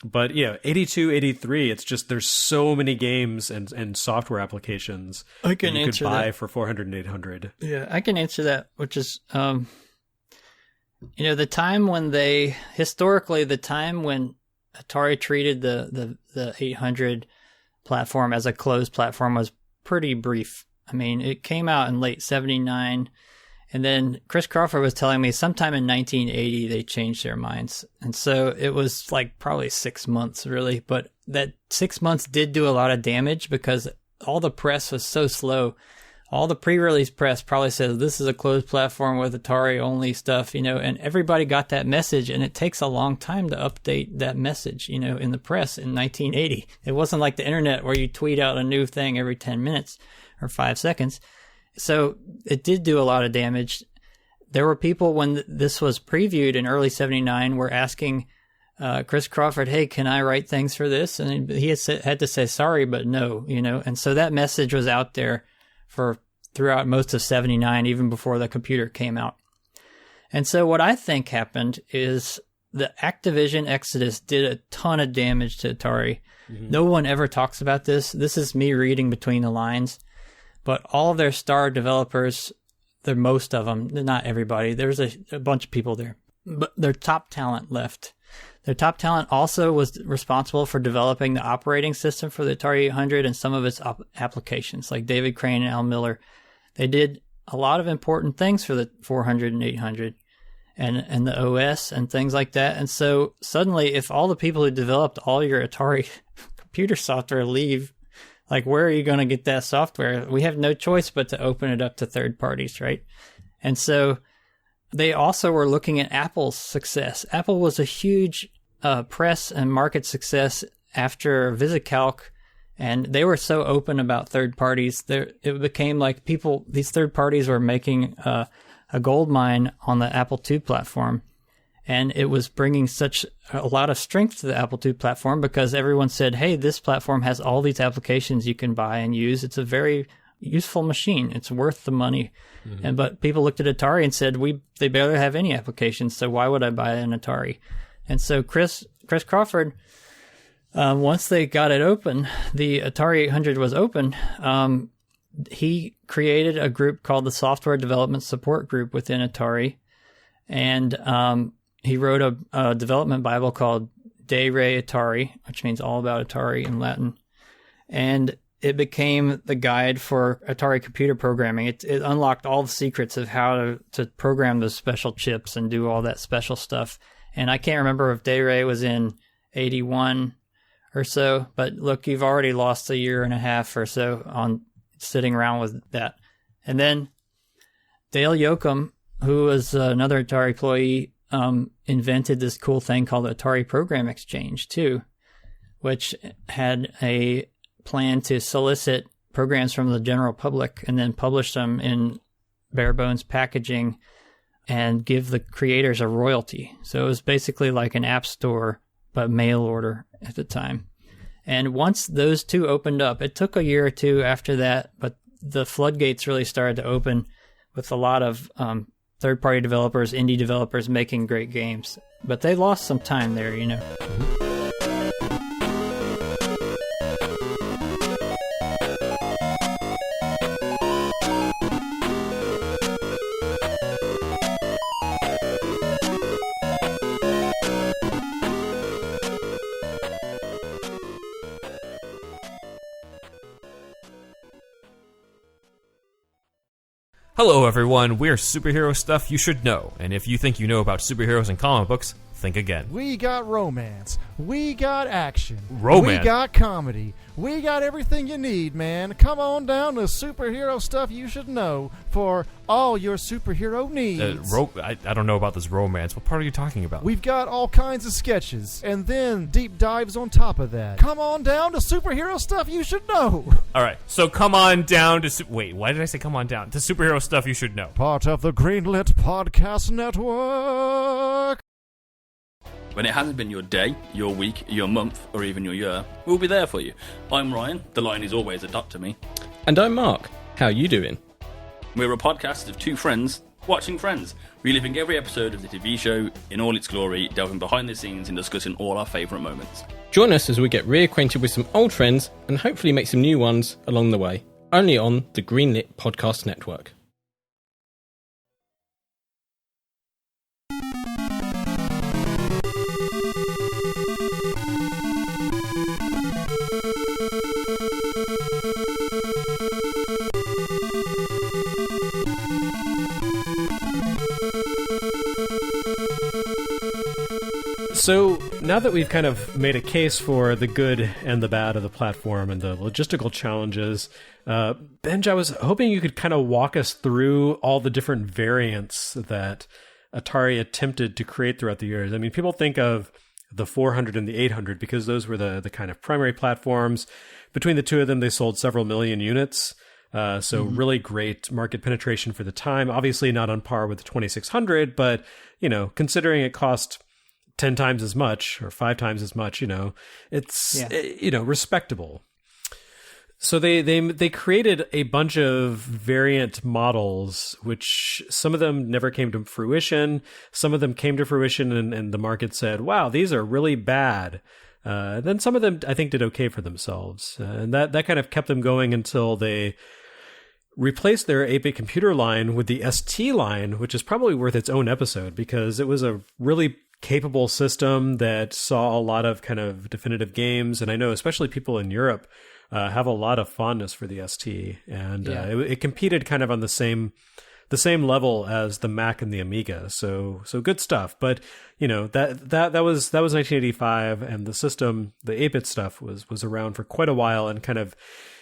But yeah, 82, 83, it's just, there's so many games and software applications I can that you answer could buy that. for 400 and 800. Yeah, I can answer that, which is, the time when historically, the time when Atari treated the 800 platform as a closed platform was pretty brief. I mean, it came out in late 79, and then Chris Crawford was telling me sometime in 1980 they changed their minds. And so it was like probably 6 months really, but that 6 months did do a lot of damage because all the press was so slow. all the pre-release press probably says this is a closed platform with Atari-only stuff, and everybody got that message, and it takes a long time to update that message, in the press in 1980. It wasn't like the internet where you tweet out a new thing every 10 minutes or 5 seconds. So it did do a lot of damage. There were people when this was previewed in early 79 were asking Chris Crawford, hey, can I write things for this? And he had to say sorry, but no, and so that message was out there for throughout most of 79, even before the computer came out. And so what I think happened is the Activision exodus did a ton of damage to Atari. Mm-hmm. No one ever talks about this. This is me reading between the lines. But all of their star developers, most of them, not everybody, there's a bunch of people there, but their top talent left. Their top talent also was responsible for developing the operating system for the Atari 800 and some of its applications, like David Crane and Al Miller. They did a lot of important things for the 400 and 800 and the OS and things like that. And so suddenly, if all the people who developed all your Atari computer software leave, like, where are you going to get that software? We have no choice but to open it up to third parties, right? And so they also were looking at Apple's success. Apple was a huge press and market success after VisiCalc, and they were so open about third parties. It became like these third parties were making a gold mine on the Apple II platform, and it was bringing such a lot of strength to the Apple II platform because everyone said, hey, this platform has all these applications you can buy and use. It's a very useful machine. It's worth the money. Mm-hmm. But people looked at Atari and said, they barely have any applications, so why would I buy an Atari? And so Chris Crawford, once they got it open, the Atari 800 was open, he created a group called the Software Development Support Group within Atari, and he wrote a development Bible called De Re Atari, which means all about Atari in Latin, and it became the guide for Atari computer programming. It unlocked all the secrets of how to program those special chips and do all that special stuff. And I can't remember if De Re was in 81 or so, but look, you've already lost a year and a half or so on sitting around with that. And then Dale Yoakum, who was another Atari employee, invented this cool thing called the Atari Program Exchange too, which had a plan to solicit programs from the general public and then publish them in bare bones packaging and give the creators a royalty. So it was basically like an app store, but mail order at the time. And once those two opened up, it took a year or two after that, but the floodgates really started to open with a lot of third-party developers, indie developers making great games. But they lost some time there, Hello everyone, we're Superhero Stuff You Should Know, and if you think you know about superheroes and comic books, think again. We got romance, we got action, Romance. We got comedy, we got everything you need, man. Come on down to Superhero Stuff You Should Know for all your superhero needs. I don't know about this romance. What part are you talking about? We've got all kinds of sketches, and then deep dives on top of that. Come on down to Superhero Stuff You Should Know. Alright, so come on down to... Wait, why did I say come on down? To Superhero Stuff You Should Know. Part of the Greenlit Podcast Network. When it hasn't been your day, your week, your month, or even your year, we'll be there for you. I'm Ryan. The line is always a duck to me. And I'm Mark. How you doing? We're a podcast of two friends watching Friends, reliving every episode of the TV show in all its glory, delving behind the scenes and discussing all our favourite moments. Join us as we get reacquainted with some old friends and hopefully make some new ones along the way. Only on the Greenlit Podcast Network. So now that we've kind of made a case for the good and the bad of the platform and the logistical challenges, Benj, I was hoping you could kind of walk us through all the different variants that Atari attempted to create throughout the years. I mean, people think of the 400 and the 800 because those were the kind of primary platforms. Between the two of them, they sold several million units. So really great market penetration for the time. Obviously not on par with the 2600, but, considering it cost 10 times as much or 5 times as much, it's, respectable. So they created a bunch of variant models, which some of them never came to fruition. Some of them came to fruition and the market said, wow, these are really bad. Then some of them, I think, did okay for themselves. And that kind of kept them going until they replaced their 8-bit computer line with the ST line, which is probably worth its own episode because it was a really capable system that saw a lot of kind of definitive games. And I know especially people in Europe have a lot of fondness for the ST. And it competed kind of on the same level as the Mac and the Amiga. So good stuff. But, that was 1985, and the system, the 8-bit stuff was around for quite a while and kind of,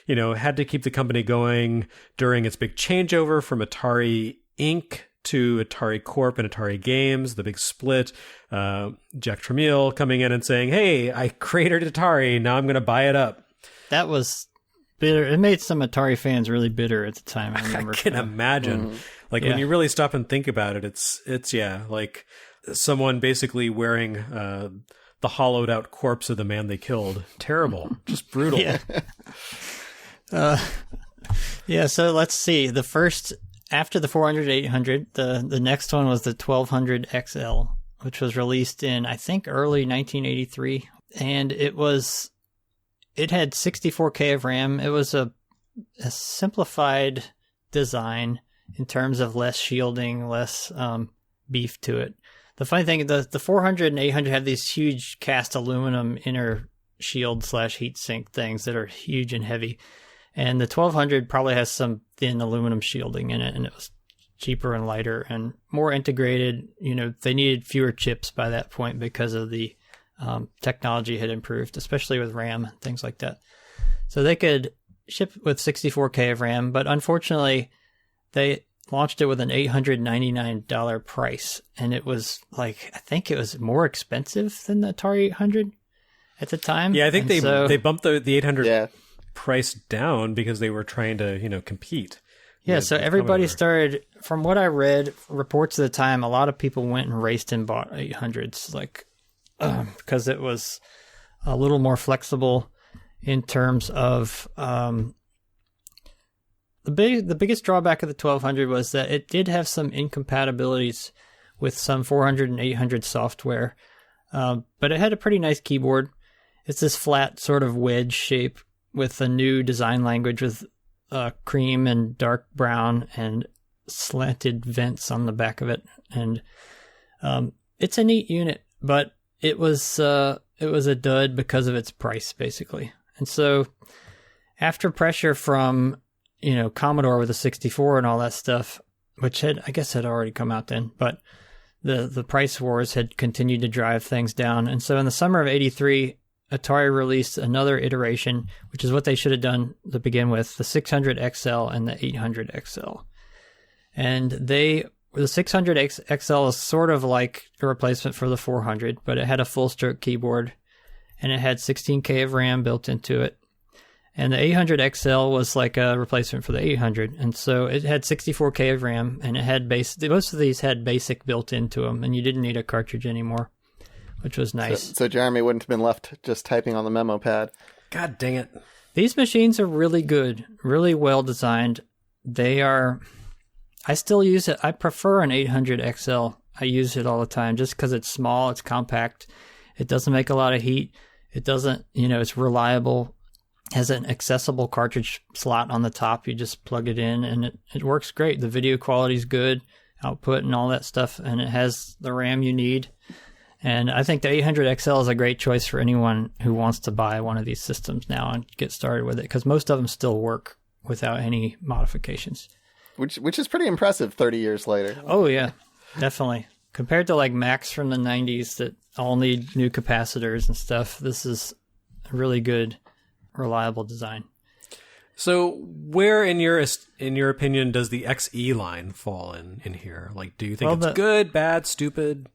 had to keep the company going during its big changeover from Atari Inc. to Atari Corp and Atari Games, the big split. Jack Tramiel coming in and saying, hey, I created Atari, now I'm going to buy it up. That was bitter. It made some Atari fans really bitter at the time, I remember. I can imagine. When you really stop and think about it, it's like someone basically wearing the hollowed out corpse of the man they killed. Terrible. Just brutal. So let's see. The first, after the 400 800, the next one was the 1200 XL, which was released in, I think, early 1983. And it had 64K of RAM. It was a simplified design in terms of less shielding, less beef to it. The funny thing, the 400 and 800 have these huge cast aluminum inner shield / heatsink things that are huge and heavy. And the 1200 probably has some thin aluminum shielding in it, and it was cheaper and lighter and more integrated. They needed fewer chips by that point because of the technology had improved, especially with RAM and things like that. So they could ship with 64K of RAM, but unfortunately, they launched it with an $899 price, and it was I think it was more expensive than the Atari 800 at the time. Yeah, I think they bumped the 800 price down because they were trying to, compete. Yeah, so everybody started, from what I read, reports at the time, a lot of people went and raced and bought 800s, because it was a little more flexible in terms of the biggest drawback of the 1200 was that it did have some incompatibilities with some 400 and 800 software, but it had a pretty nice keyboard. It's this flat sort of wedge shape with a new design language with cream and dark brown and slanted vents on the back of it, and it's a neat unit, but it was a dud because of its price, basically. And so after pressure from Commodore with the 64 and all that stuff, which had already come out then, but the price wars had continued to drive things down. And so in the summer of 83, Atari released another iteration, which is what they should have done to begin with, the 600 XL and the 800 XL. And the 600 XL is sort of like a replacement for the 400, but it had a full stroke keyboard and it had 16K of RAM built into it. And the 800 XL was like a replacement for the 800. And so it had 64K of RAM, and it had most of these had BASIC built into them, and you didn't need a cartridge anymore, which was nice. So Jeremy wouldn't have been left just typing on the memo pad. God dang it. These machines are really good, really well designed. I still use it. I prefer an 800 XL. I use it all the time just because it's small, it's compact, it doesn't make a lot of heat, it doesn't, it's reliable. Has an accessible cartridge slot on the top. You just plug it in and it works great. The video quality is good, output and all that stuff, and it has the RAM you need. And I think the 800 XL is a great choice for anyone who wants to buy one of these systems now and get started with it, because most of them still work without any modifications. Which is pretty impressive 30 years later. Oh, yeah, definitely. Compared to like Macs from the 90s that all need new capacitors and stuff, this is a really good, reliable design. So where in your opinion does the XE line fall in here? Like, do you think it's good, bad, stupid?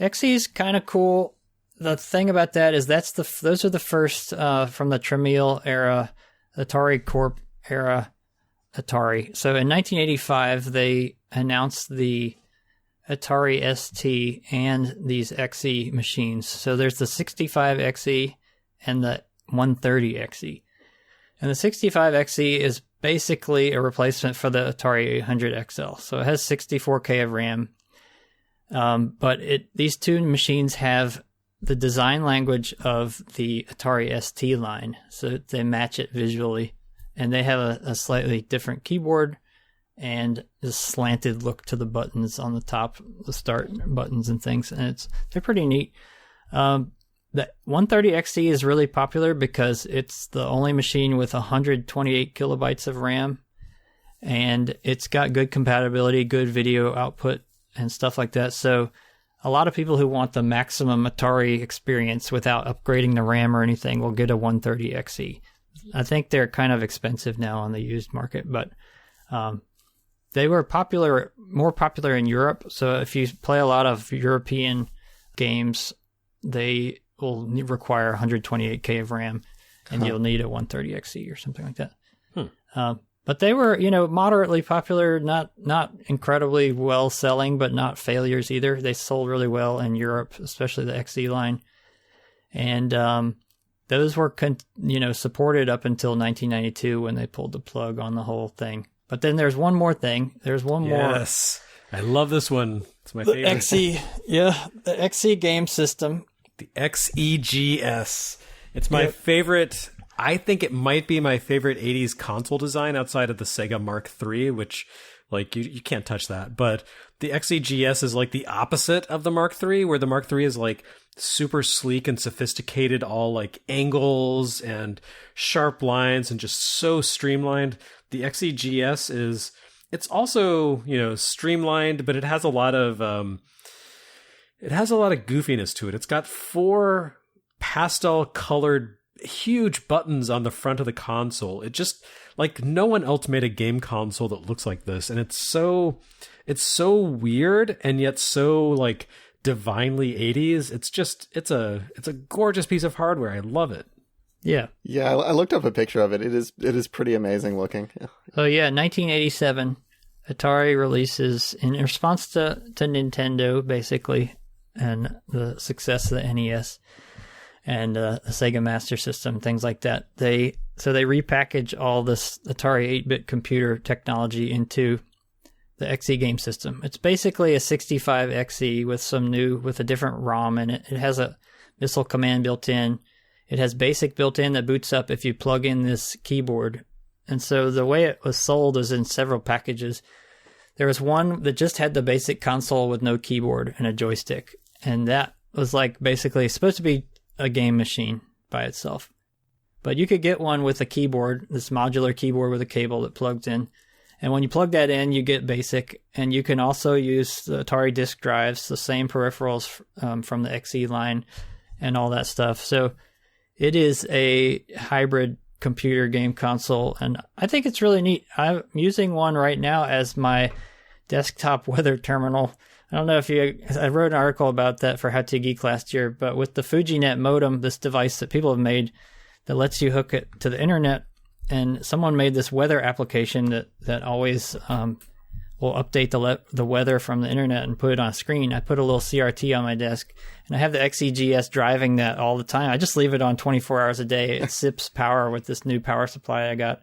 XE is kind of cool. The thing about that is those are the first from the Tramiel era, Atari Corp era Atari. So in 1985, they announced the Atari ST and these XE machines. So there's the 65 XE and the 130 XE. And the 65 XE is basically a replacement for the Atari 800 XL. So it has 64K of RAM. But these two machines have the design language of the Atari ST line. So they match it visually. And they have a slightly different keyboard and this slanted look to the buttons on the top, the start buttons and things. And they're pretty neat. The 130 XE is really popular because it's the only machine with 128 kilobytes of RAM, and it's got good compatibility, good video output, and stuff like that. So a lot of people who want the maximum Atari experience without upgrading the RAM or anything will get a 130 XE. I think they're kind of expensive now on the used market, but they were more popular in Europe. So if you play a lot of European games, they will require 128K of RAM, and you'll need a 130 XE or something like that. But they were, moderately popular, not incredibly well selling, but not failures either. They sold really well in Europe, especially the XE line. And those were, supported up until 1992 when they pulled the plug on the whole thing. But then there's one more thing. There's one more. Yes, I love this one. It's my favorite. XE, the XE game system. The XEGS. It's my favorite. I think it might be my favorite 80s console design outside of the Sega Mark III, which, like, you can't touch that. But the XEGS is like the opposite of the Mark III, where the Mark III is like super sleek and sophisticated, all like angles and sharp lines and just so streamlined. The XEGS it's also, streamlined, but it has a lot of goofiness to it. It's got 4 pastel colored huge buttons on the front of the console. It just, like, no one else made a game console that looks like this. And it's so weird and yet so, like, divinely 80s. It's a gorgeous piece of hardware. I love it. Yeah. Yeah, I looked up a picture of it. It is pretty amazing looking. Yeah. Oh yeah, 1987, Atari releases in response to Nintendo, basically, and the success of the NES and the Sega Master System, things like that. They repackage all this Atari 8-bit computer technology into the XE game system. It's basically a 65 XE with a different ROM in it. It has a missile command built in. It has BASIC built in that boots up if you plug in this keyboard. And so the way it was sold is in several packages. There was one that just had the basic console with no keyboard and a joystick. And that was like basically supposed to be a game machine by itself. But you could get one with a keyboard, this modular keyboard with a cable that plugs in. And when you plug that in, you get BASIC. And you can also use the Atari disk drives, the same peripherals from the XE line and all that stuff. So it is a hybrid computer game console, and I think it's really neat. I'm using one right now as my desktop weather terminal. I don't know if I wrote an article about that for How to Geek last year, but with the FujiNet modem, this device that people have made that lets you hook it to the internet, and someone made this weather application that always will update the weather from the internet and put it on a screen. I put a little CRT on my desk, and I have the XEGS driving that all the time. I just leave it on 24 hours a day. It sips power with this new power supply I got,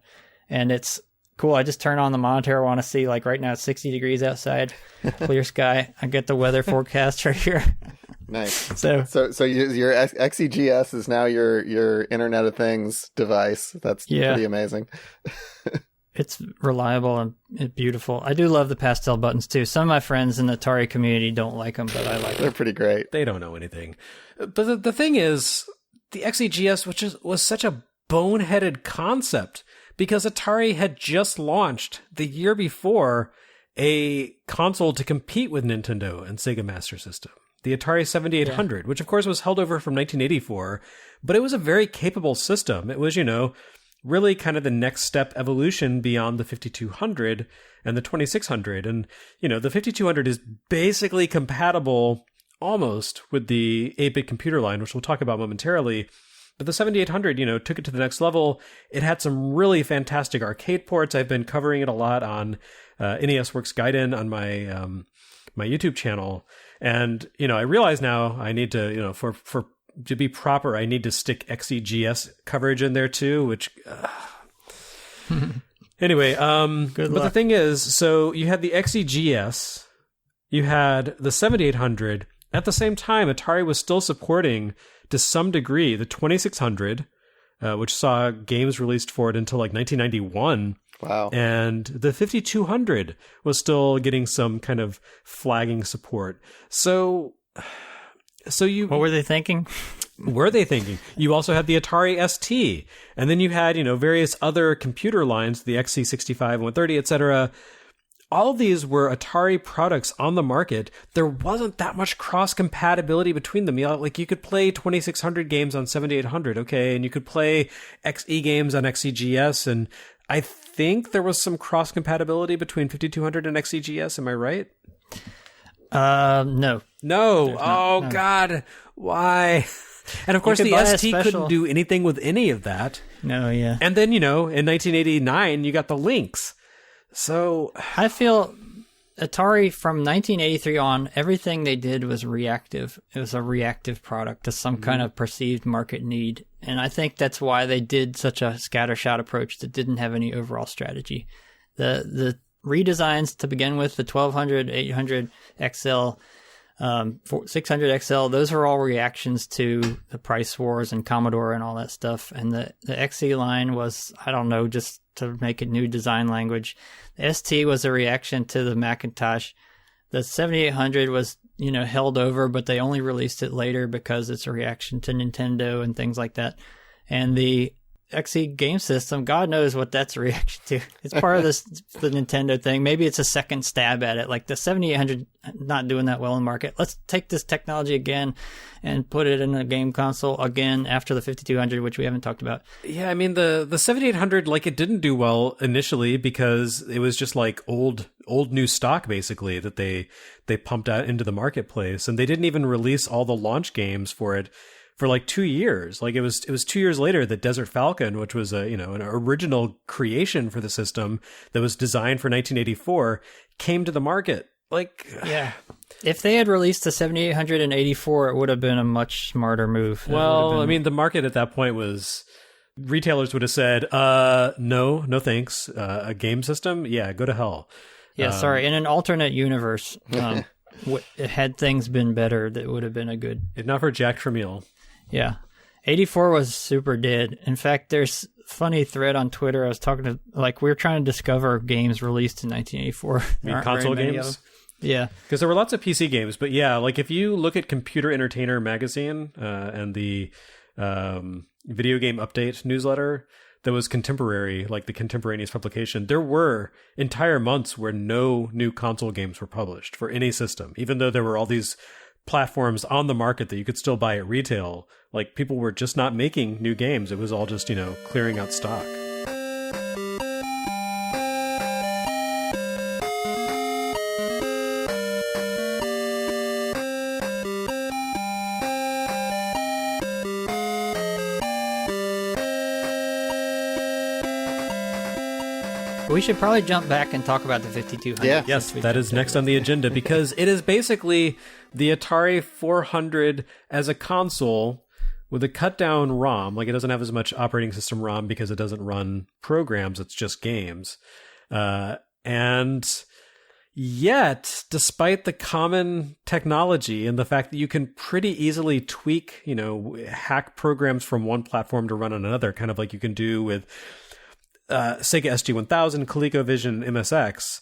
and it's cool. I just turn on the monitor. I want to see, like right now it's 60 degrees outside, clear sky. I get the weather forecast right here. Nice. So your XEGS is now your Internet of Things device. That's pretty amazing. It's reliable and beautiful. I do love the pastel buttons too. Some of my friends in the Atari community don't like them, but I like them. They're pretty great. They don't know anything. But the thing is, the XEGS, was such a boneheaded concept because Atari had just launched the year before a console to compete with Nintendo and Sega Master System. The Atari 7800, which of course was held over from 1984, but it was a very capable system. It was, really kind of the next step evolution beyond the 5200 and the 2600. And, the 5200 is basically compatible almost with the 8-bit computer line, which we'll talk about momentarily. But the 7800, took it to the next level. It had some really fantastic arcade ports. I've been covering it a lot on NES Works Gaiden on my my YouTube channel. And, I realize now I need to, to be proper, I need to stick XEGS coverage in there too, which... Anyway, Good luck. The thing is, so you had the XEGS, you had the 7800. At the same time, Atari was still supporting, to some degree, the 2600, which saw games released for it until like 1991. Wow. And the 5200 was still getting some kind of flagging support. So you... What were they thinking? Were they thinking? You also had the Atari ST, and then you had, various other computer lines, the XC65, 130, etc. All of these were Atari products on the market. There wasn't that much cross-compatibility between them. You could play 2600 games on 7800, okay, and you could play XE games on XEGS, and I think there was some cross-compatibility between 5200 and XEGS, am I right? No. No. Oh, God. Why? And of course, the ST couldn't do anything with any of that. No, yeah. And then, in 1989, you got the Lynx. So I feel Atari from 1983 on, everything they did was reactive. It was a reactive product to some kind of perceived market need. And I think that's why they did such a scattershot approach that didn't have any overall strategy. The redesigns to begin with, the 1200, 800 XL, 600 XL, those are all reactions to the price wars and Commodore and all that stuff. And the XE line was, I don't know, just to make a new design language. The ST was a reaction to the Macintosh. The 7800 was, held over, but they only released it later because it's a reaction to Nintendo and things like that. And the XE game system, God knows what that's a reaction to. It's part of the Nintendo thing. Maybe it's a second stab at it. Like the 7800 not doing that well in the market. Let's take this technology again and put it in a game console again after the 5200, which we haven't talked about. Yeah, I mean the 7800, it didn't do well initially because it was just like old new stock basically that they pumped out into the marketplace, and they didn't even release all the launch games for it for 2 years. It was 2 years later that Desert Falcon, which was an original creation for the system that was designed for 1984, came to the market. Yeah. If they had released the 7800 in 84, it would have been a much smarter move. Well, I mean, the market at that point was, retailers would have said, no thanks. A game system? Yeah, go to hell. Yeah, sorry. In an alternate universe, had things been better, that would have been a good... If not for Jack Tramiel. Yeah. 84 was super dead. In fact, there's a funny thread on Twitter. I was talking to, we were trying to discover games released in 1984. You mean console games? Yeah. Because there were lots of PC games, but yeah, if you look at Computer Entertainer magazine and the video game update newsletter that was contemporary, the contemporaneous publication, there were entire months where no new console games were published for any system, even though there were all these platforms on the market that you could still buy at retail. People were just not making new games. It was all just, clearing out stock. We should probably jump back and talk about the 5200. Yeah. Yes, that is next on the agenda because it is basically the Atari 400 as a console with a cut-down ROM. It doesn't have as much operating system ROM because it doesn't run programs. It's just games. And yet, despite the common technology and the fact that you can pretty easily tweak, hack programs from one platform to run on another, kind of like you can do with Sega SG-1000, ColecoVision, MSX,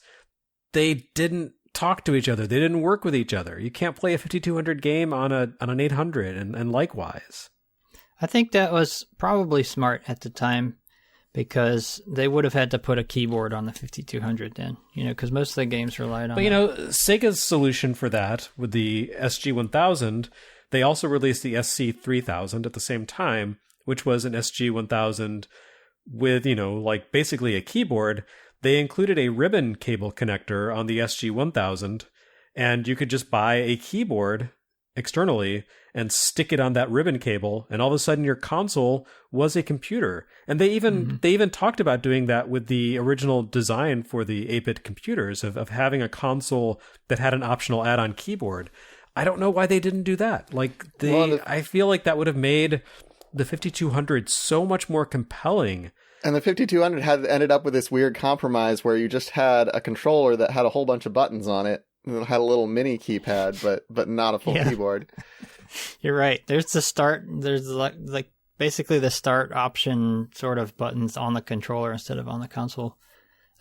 they didn't talk to each other. They didn't work with each other. You can't play a 5200 game on an 800 and likewise. I think that was probably smart at the time because they would have had to put a keyboard on the 5200 then, because most of the games relied on But, Sega's solution for that with the SG-1000, they also released the SC-3000 at the same time, which was an SG-1000 with, basically a keyboard. They included a ribbon cable connector on the SG-1000, and you could just buy a keyboard externally and stick it on that ribbon cable, and all of a sudden your console was a computer. And they even talked about doing that with the original design for the 8-bit computers of having a console that had an optional add-on keyboard. I don't know why they didn't do that. I feel like that would have made the 5200 so much more compelling. And the 5200 had ended up with this weird compromise where you just had a controller that had a whole bunch of buttons on it. It had a little mini keypad, but not a full keyboard. You're right. There's the start. There's like basically the start option sort of buttons on the controller instead of on the console.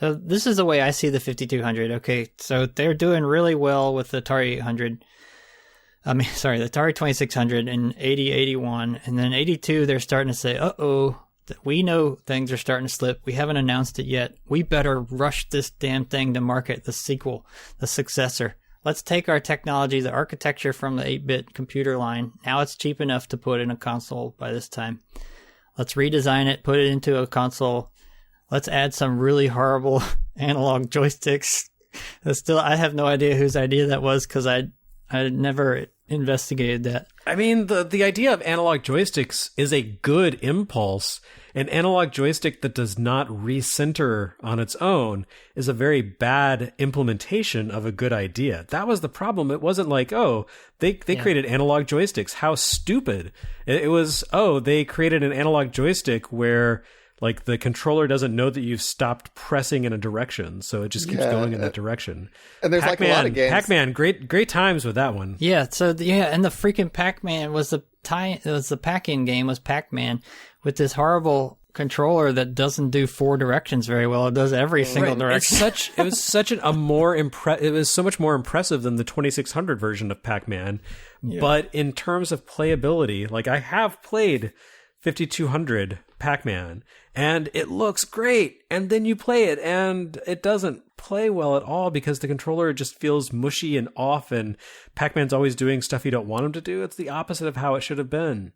So this is the way I see the 5200. Okay, so they're doing really well with the Atari 800. The Atari 2600 in 80, 81, and then 82. They're starting to say, we know things are starting to slip. We haven't announced it yet. We better rush this damn thing to market, the sequel, the successor. Let's take our technology, the architecture from the 8-bit computer line. Now it's cheap enough to put in a console by this time. Let's redesign it, put it into a console. Let's add some really horrible analog joysticks. I have no idea whose idea that was because I never investigated that. I mean, the idea of analog joysticks is a good impulse. An analog joystick that does not recenter on its own is a very bad implementation of a good idea. That was the problem. It wasn't like, they created analog joysticks. How stupid. It was, they created an analog joystick where like the controller doesn't know that you've stopped pressing in a direction, so it just keeps going in that direction. And there's Pac-Man, like a lot of games. Pac-Man, great times with that one. Yeah, and the freaking Pac-Man was the pack-in game was Pac-Man with this horrible controller that doesn't do 4 directions very well. It does every single direction. It was so much more impressive than the 2600 version of Pac-Man. Yeah. But in terms of playability, like I have played 5200 Pac-Man, and it looks great, and then you play it, and it doesn't play well at all because the controller just feels mushy and off, and Pac-Man's always doing stuff you don't want him to do. It's the opposite of how it should have been.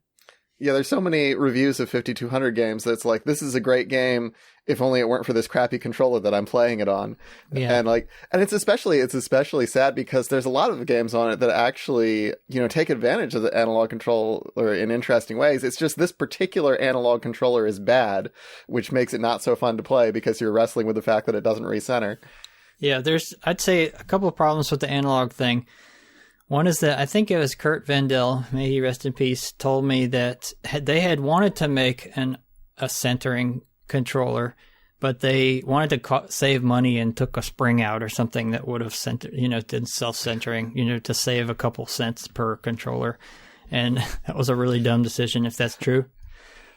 Yeah, there's so many reviews of 5200 games that's like, this is a great game if only it weren't for this crappy controller that I'm playing it on. Yeah. And it's especially sad because there's a lot of games on it that actually, take advantage of the analog controller in interesting ways. It's just this particular analog controller is bad, which makes it not so fun to play because you're wrestling with the fact that it doesn't recenter. Yeah, I'd say a couple of problems with the analog thing. One is that I think it was Kurt Vendel, may he rest in peace, told me that they had wanted to make a centering controller, but they wanted to save money and took a spring out or something that would have did self-centering, to save a couple cents per controller. And that was a really dumb decision if that's true.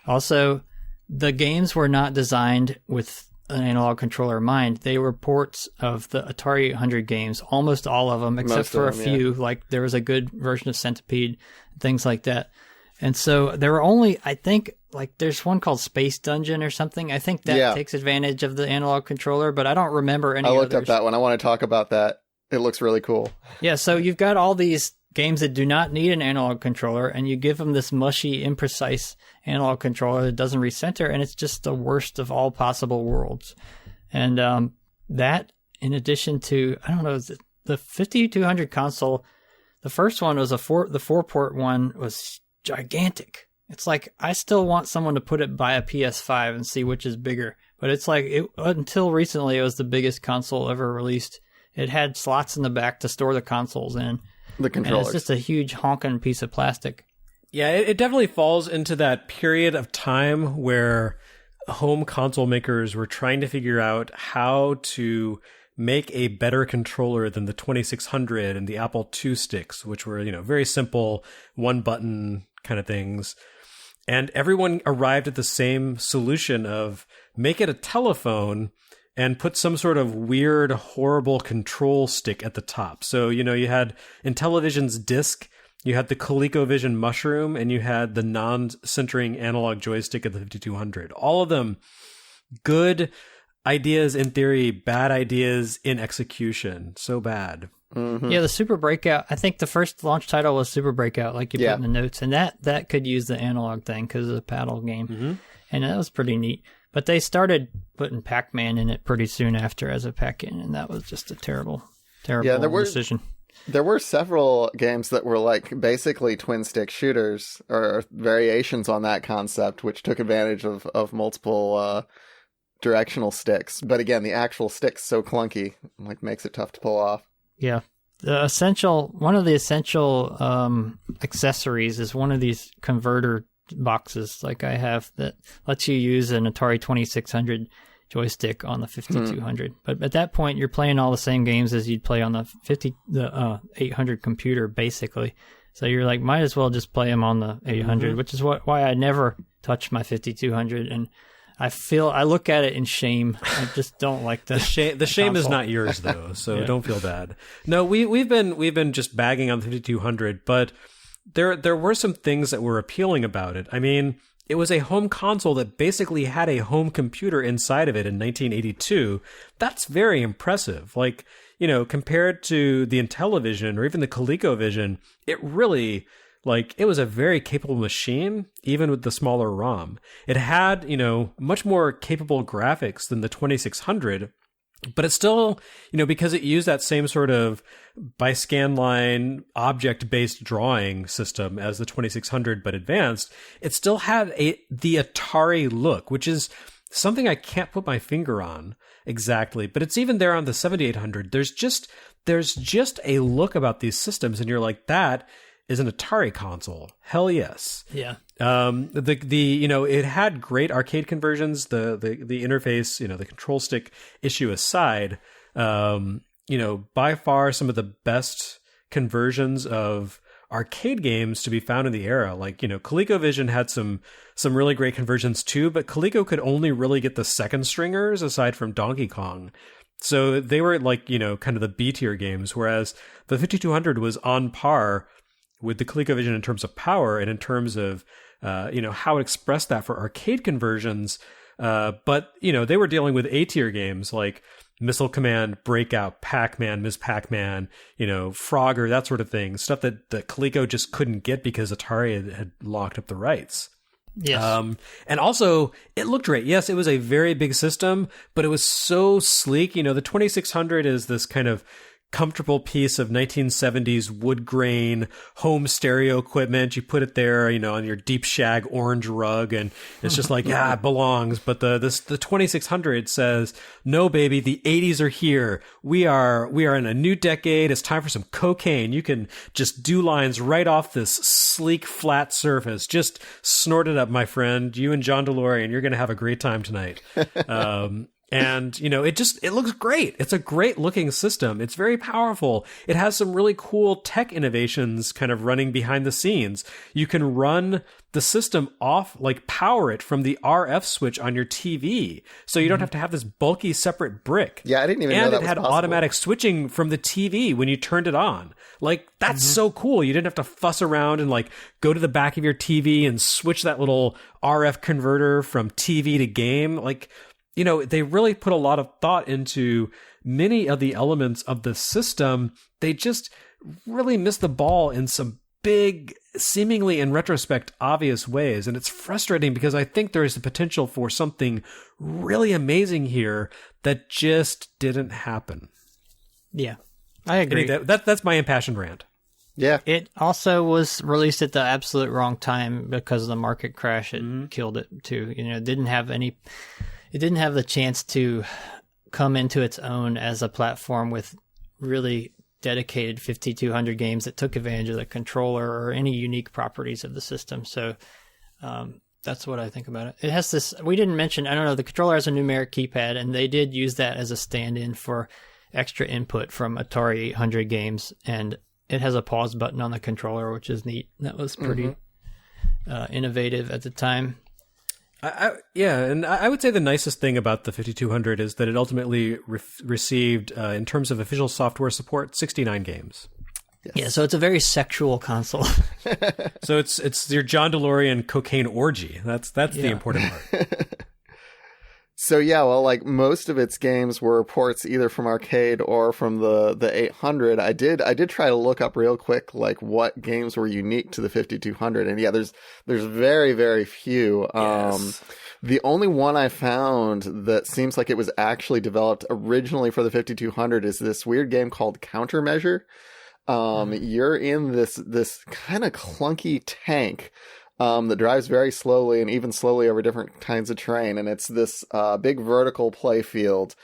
Also, the games were not designed with an analog controller in mind. They were ports of the Atari 800 games, almost all of them, except for a few. Yeah. Like there was a good version of Centipede, things like that. And so there were only, I think, like there's one called Space Dungeon or something. I think that takes advantage of the analog controller, but I don't remember any others. I looked up that one. I want to talk about that. It looks really cool. Yeah, so you've got all these games that do not need an analog controller, and you give them this mushy, imprecise analog controller that doesn't recenter, and it's just the worst of all possible worlds. And that, in addition to, I don't know, the 5200 console, the first one was the 4-port one was gigantic. It's like, I still want someone to put it by a PS5 and see which is bigger. But it's like, until recently, it was the biggest console ever released. It had slots in the back to store the consoles in. The controllers. And it's just a huge honking piece of plastic. Yeah, it definitely falls into that period of time where home console makers were trying to figure out how to make a better controller than the 2600 and the Apple II sticks, which were, very simple, one button kind of things. And everyone arrived at the same solution of make it a telephone and put some sort of weird, horrible control stick at the top. So, you had Intellivision's disc, you had the ColecoVision Mushroom, and you had the non-centering analog joystick at the 5200. All of them good ideas in theory, bad ideas in execution. So bad. Mm-hmm. Yeah, the Super Breakout. I think the first launch title was Super Breakout, like you put in the notes, and that could use the analog thing because it's a paddle game, and that was pretty neat. But they started putting Pac-Man in it pretty soon after as a pack-in, and that was just a terrible decision. There were several games that were like basically twin stick shooters or variations on that concept, which took advantage of multiple directional sticks. But again, the actual stick's so clunky, like makes it tough to pull off. Yeah. One of the essential accessories is one of these converter boxes like I have that lets you use an Atari 2600 joystick on the 5200. But at that point, you're playing all the same games as you'd play on the 800 computer, basically. So you're like, might as well just play them on the 800, which is why I never touched my 5200. And I look at it in shame. I just don't like the shame is not yours though, so don't feel bad. No, we've been just bagging on the 5200, but there were some things that were appealing about it. I mean, it was a home console that basically had a home computer inside of it in 1982. That's very impressive. Like, compared to the Intellivision or even the ColecoVision, it really, it was a very capable machine, even with the smaller ROM. It had, much more capable graphics than the 2600, but it's still, because it used that same sort of by scanline object-based drawing system as the 2600, but advanced, it still had the Atari look, which is something I can't put my finger on exactly, but it's even there on the 7800. There's just a look about these systems, and you're like, that is an Atari console. Hell yes. Yeah. It had great arcade conversions. The interface, the control stick issue aside, by far some of the best conversions of arcade games to be found in the era. Like, ColecoVision had some really great conversions too, but Coleco could only really get the second stringers aside from Donkey Kong. So they were kind of the B tier games, whereas the 5200 was on par with the ColecoVision in terms of power and in terms of, how it expressed that for arcade conversions. But, they were dealing with A-tier games like Missile Command, Breakout, Pac-Man, Ms. Pac-Man, Frogger, that sort of thing. Stuff that Coleco just couldn't get because Atari had locked up the rights. Yes. And also, it looked great. Yes, it was a very big system, but it was so sleek. The 2600 is this kind of comfortable piece of 1970s wood grain home stereo equipment. You put it there, on your deep shag orange rug, and it's just like, yeah, it belongs. But the 2600 says, no, baby, the 80s are here. We are in a new decade. It's time for some cocaine. You can just do lines right off this sleek, flat surface. Just snort it up, my friend. You and John DeLorean, you're going to have a great time tonight. And, it looks great. It's a great looking system. It's very powerful. It has some really cool tech innovations kind of running behind the scenes. You can run the system off, power it from the RF switch on your TV. So you don't have to have this bulky separate brick. Yeah, I didn't even know that was And it had possible. automatic switching from the TV when you turned it on. That's so cool. You didn't have to fuss around and go to the back of your TV and switch that little RF converter from TV to game. They really put a lot of thought into many of the elements of the system. They just really missed the ball in some big, seemingly in retrospect, obvious ways. And it's frustrating because I think there is the potential for something really amazing here that just didn't happen. Yeah, I agree. That's my impassioned rant. Yeah. It also was released at the absolute wrong time because of the market crash. It killed it too. It didn't have the chance to come into its own as a platform with really dedicated 5200 games that took advantage of the controller or any unique properties of the system. So that's what I think about it. It has this, we didn't mention, I don't know, the controller has a numeric keypad, and they did use that as a stand-in for extra input from Atari 800 games, and it has a pause button on the controller, which is neat. That was pretty innovative at the time. And I would say the nicest thing about the 5200 is that it ultimately received, in terms of official software support, 69 games. Yes. Yeah, so it's a very sexual console. So it's your John DeLorean cocaine orgy. That's the important part. So yeah, well, like most of its games were ports either from arcade or from the 800. I did try to look up real quick like what games were unique to the 5200, and yeah, there's very, very few. Yes. The only one I found that seems like it was actually developed originally for the 5200 is this weird game called Countermeasure. You're in this kind of clunky tank that drives very slowly and even slowly over different kinds of terrain. And it's this big vertical play field.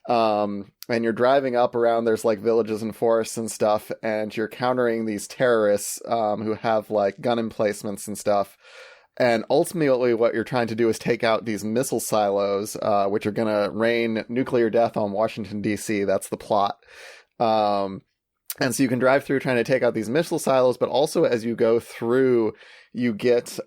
And you're driving up around, there's like villages and forests and stuff, and you're countering these terrorists who have like gun emplacements and stuff. And ultimately what you're trying to do is take out these missile silos, which are going to rain nuclear death on Washington, D.C. That's the plot. And so you can drive through trying to take out these missile silos, but also as you go through, you get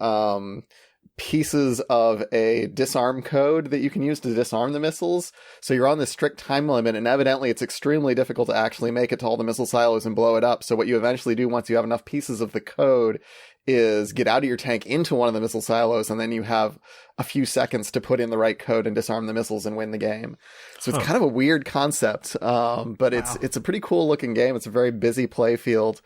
pieces of a disarm code that you can use to disarm the missiles. So you're on this strict time limit, and evidently it's extremely difficult to actually make it to all the missile silos and blow it up. So what you eventually do once you have enough pieces of the code is get out of your tank into one of the missile silos, and then you have a few seconds to put in the right code and disarm the missiles and win the game. So it's kind of a weird concept, but it's a pretty cool looking game. It's a very busy play field.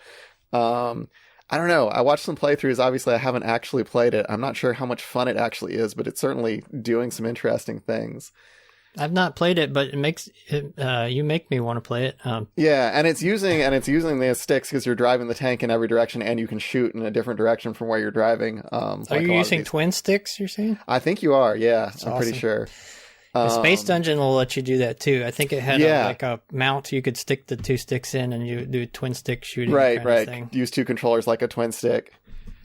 I don't know. I watched some playthroughs. Obviously, I haven't actually played it. I'm not sure how much fun it actually is, but it's certainly doing some interesting things. I've not played it, but you make me want to play it. Yeah, and it's using the sticks because you're driving the tank in every direction, and you can shoot in a different direction from where you're driving. Are you using twin sticks, you're saying? I think you are, yeah. That's I'm awesome. pretty sure. The Space Dungeon will let you do that too. I think it had a mount you could stick the two sticks in and you do twin stick shooting. Right. Of thing. Use two controllers like a twin stick.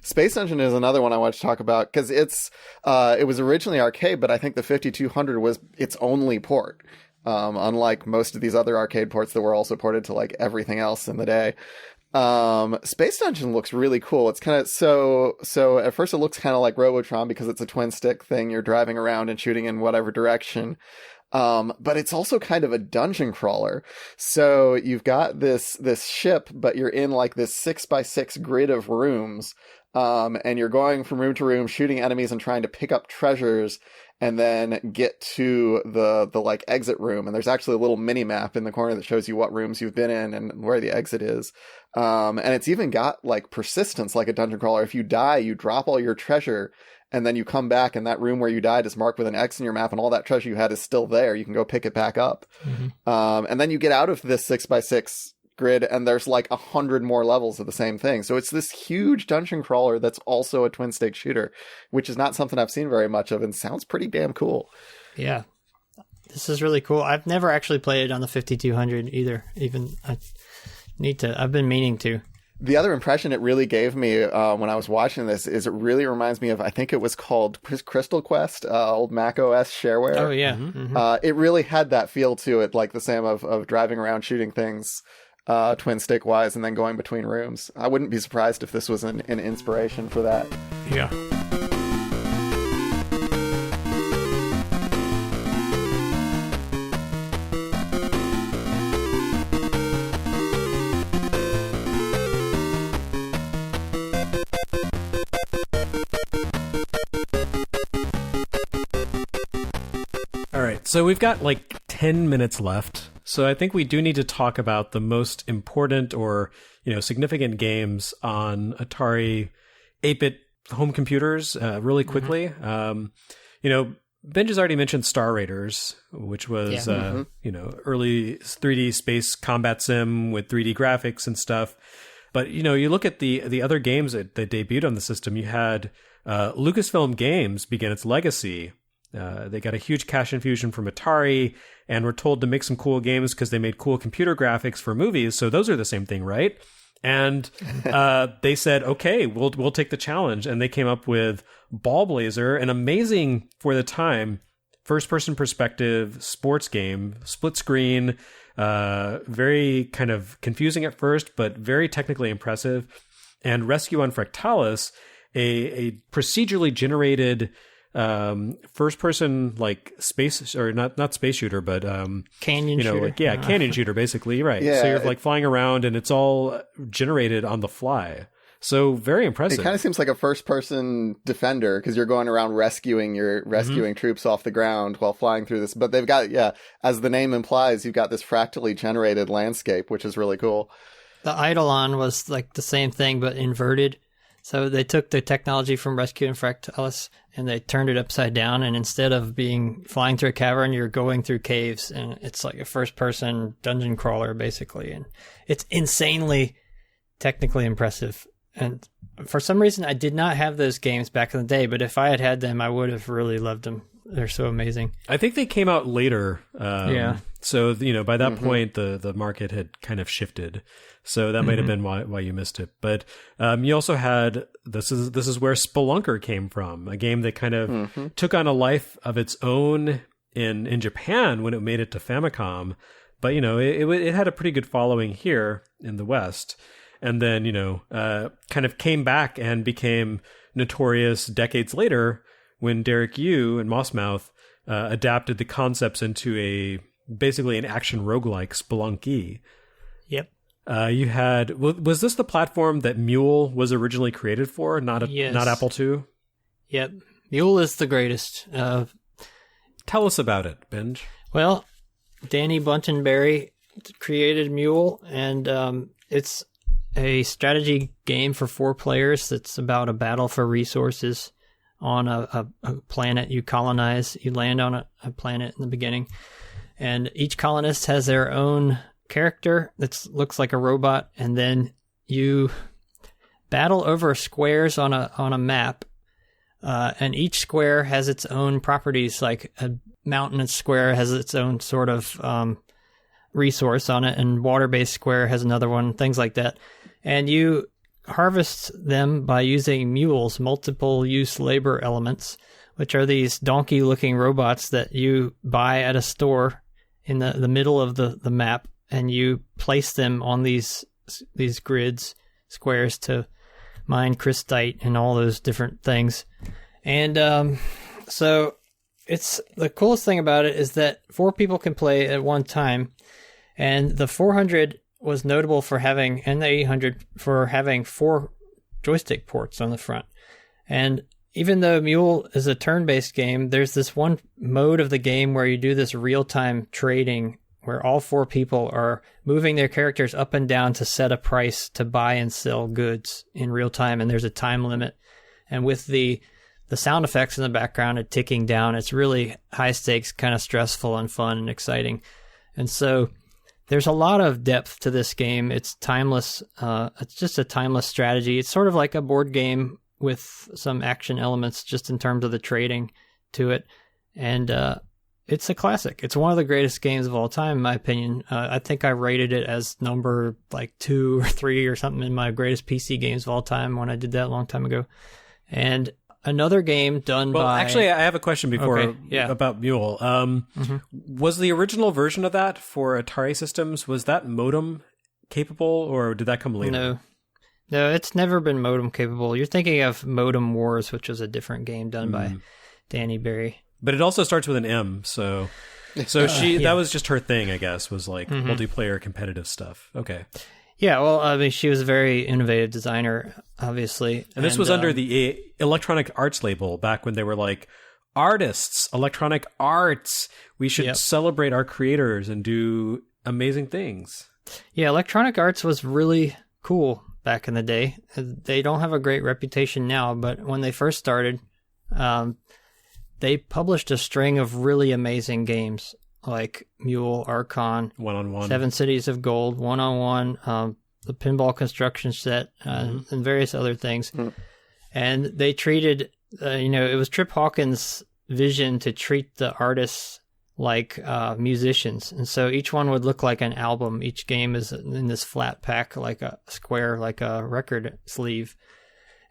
Space Dungeon is another one I want to talk about because it was originally arcade, but I think the 5200 was its only port. Unlike most of these other arcade ports that were also ported to like everything else in the day. Space Dungeon looks really cool. It's kind of so at first it looks kind of like Robotron because it's a twin stick thing. You're driving around and shooting in whatever direction. But it's also kind of a dungeon crawler. So you've got this ship, but you're in like this 6x6 grid of rooms. And you're going from room to room, shooting enemies and trying to pick up treasures and then get to the like exit room. And there's actually a little mini map in the corner that shows you what rooms you've been in and where the exit is. And it's even got like persistence like a dungeon crawler. If you die, you drop all your treasure and then you come back and that room where you died is marked with an X in your map and all that treasure you had is still there. You can go pick it back up. Mm-hmm. And then you get out of this 6x6 grid and there's like 100 more levels of the same thing. So it's this huge dungeon crawler that's also a twin stick shooter, which is not something I've seen very much of and sounds pretty damn cool. Yeah. This is really cool. I've never actually played it on the 5200 either. I've been meaning to. The other impression it really gave me when I was watching this is it really reminds me of, I think it was called Crystal Quest, old Mac OS shareware. Oh, yeah. Mm-hmm. It really had that feel to it, like the same of driving around shooting things twin stick wise and then going between rooms. I wouldn't be surprised if this was an inspiration for that. Yeah. All right, so we've got like 10 minutes left. So I think we do need to talk about the most important or, significant games on Atari 8-bit home computers really quickly. Mm-hmm. Benj has already mentioned Star Raiders, which was, early 3D space combat sim with 3D graphics and stuff. But, you look at the other games that debuted on the system, you had Lucasfilm Games begin its legacy. They got a huge cash infusion from Atari and were told to make some cool games because they made cool computer graphics for movies. So those are the same thing, right? And they said, okay, we'll take the challenge. And they came up with Ball Blazer, an amazing, for the time, first-person perspective sports game, split screen, very kind of confusing at first, but very technically impressive. And Rescue on Fractalis, a procedurally generated first person like space or not space shooter, but canyon shooter. Canyon shooter basically, right? Yeah, so you're like flying around and it's all generated on the fly. So very impressive. It kind of seems like a first-person defender because you're going around rescuing troops off the ground while flying through this. But they've got, as the name implies, you've got this fractally generated landscape, which is really cool. The Eidolon was like the same thing, but inverted. So they took the technology from Rescue and Fractalis and they turned it upside down. And instead of flying through a cavern, you're going through caves, and it's like a first-person dungeon crawler, basically. And it's insanely technically impressive. And for some reason, I did not have those games back in the day, but if I had had them, I would have really loved them. They're so amazing. I think they came out later. So, by that point, the market had kind of shifted. So that might have been why you missed it. But you also had, this is where Spelunker came from, a game that kind of took on a life of its own in Japan when it made it to Famicom. But, it had a pretty good following here in the West. And then, kind of came back and became notorious decades later when Derek Yu and Mossmouth adapted the concepts into basically an action roguelike, Spelunky. Yep. You had, was this the platform that Mule was originally created for, not Apple II? Yep. Mule is the greatest. Tell us about it, Binge. Well, Danny Buntenberry created Mule, and it's a strategy game for 4 players that's about a battle for resources on a planet you colonize. You land on a planet in the beginning, and each colonist has their own character that looks like a robot, and then you battle over squares on a map, and each square has its own properties. Like a mountainous square has its own sort of resource on it, and water-based square has another one, things like that. And you harvest them by using mules, multiple use labor elements, which are these donkey-looking robots that you buy at a store in the middle of the map, and you place them on these grids, squares, to mine crystite and all those different things. And so it's the coolest thing about it is that 4 people can play at one time, and the 400 was notable for having, and the 800 for having 4 joystick ports on the front. And even though Mule is a turn-based game, there's this one mode of the game where you do this real-time trading where all 4 people are moving their characters up and down to set a price to buy and sell goods in real time, and there's a time limit. And with the sound effects in the background and ticking down, it's really high stakes, kind of stressful and fun and exciting. And so there's a lot of depth to this game. It's timeless. It's just a timeless strategy. It's sort of like a board game with some action elements just in terms of the trading to it. And it's a classic. It's one of the greatest games of all time, in my opinion. I think I rated it as number 2 or 3 or something in my greatest PC games of all time when I did that a long time ago. And another game done by... Well, actually, I have a question about Mule. Was the original version of that for Atari systems, was that modem capable, or did that come later? No, it's never been modem capable. You're thinking of Modem Wars, which was a different game done by Danny Berry. But it also starts with an M, so that was just her thing, I guess, was multiplayer competitive stuff. Okay. Yeah, well, I mean, she was a very innovative designer, obviously. And this was under the Electronic Arts label back when they were like, artists, electronic arts. We should celebrate our creators and do amazing things. Yeah, Electronic Arts was really cool back in the day. They don't have a great reputation now, but when they first started, they published a string of really amazing games. Like Mule, Archon, One-on-One, 7 Cities of Gold, One-on-One, the Pinball Construction Set, and various other things. And they treated, it was Trip Hawkins' vision to treat the artists like musicians. And so each one would look like an album. Each game is in this flat pack, like a square, like a record sleeve.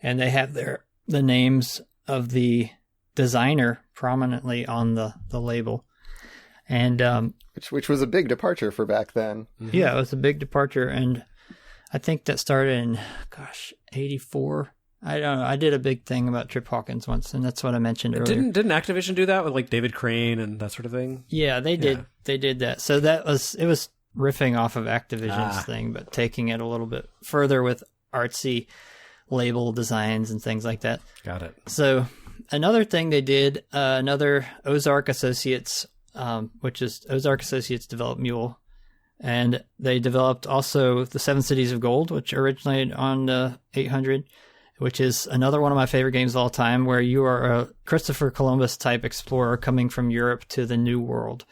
And they have the names of the designer prominently on the label. And which was a big departure for back then. Yeah, it was a big departure, and I think that started in 84. I don't know. I did a big thing about Trip Hawkins once, and that's what I mentioned earlier. Didn't Activision do that with like David Crane and that sort of thing? Yeah, they did. They did that. So it was riffing off of Activision's thing, but taking it a little bit further with artsy label designs and things like that. Got it. So another thing they did, another Ozark Associates, which is Ozark Associates developed Mule, and they developed also the Seven Cities of Gold, which originated on the 800, which is another one of my favorite games of all time, where you are a Christopher Columbus type explorer coming from Europe to the New World.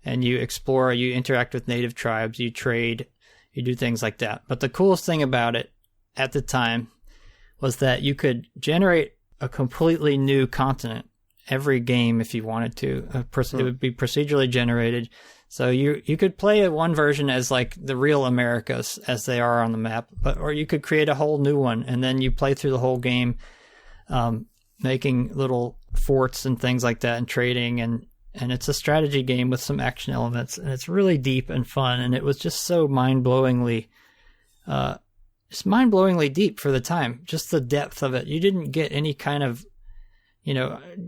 And you explore, you interact with native tribes, you trade, you do things like that. But the coolest thing about it at the time was that you could generate a completely new continent every game if you wanted to. It would be procedurally generated. So you could play one version as like the real Americas as they are on the map, or you could create a whole new one, and then you play through the whole game, making little forts and things like that, and trading, and it's a strategy game with some action elements, and it's really deep and fun, and it was just so mind-blowingly deep for the time. Just the depth of it. You didn't get any kind of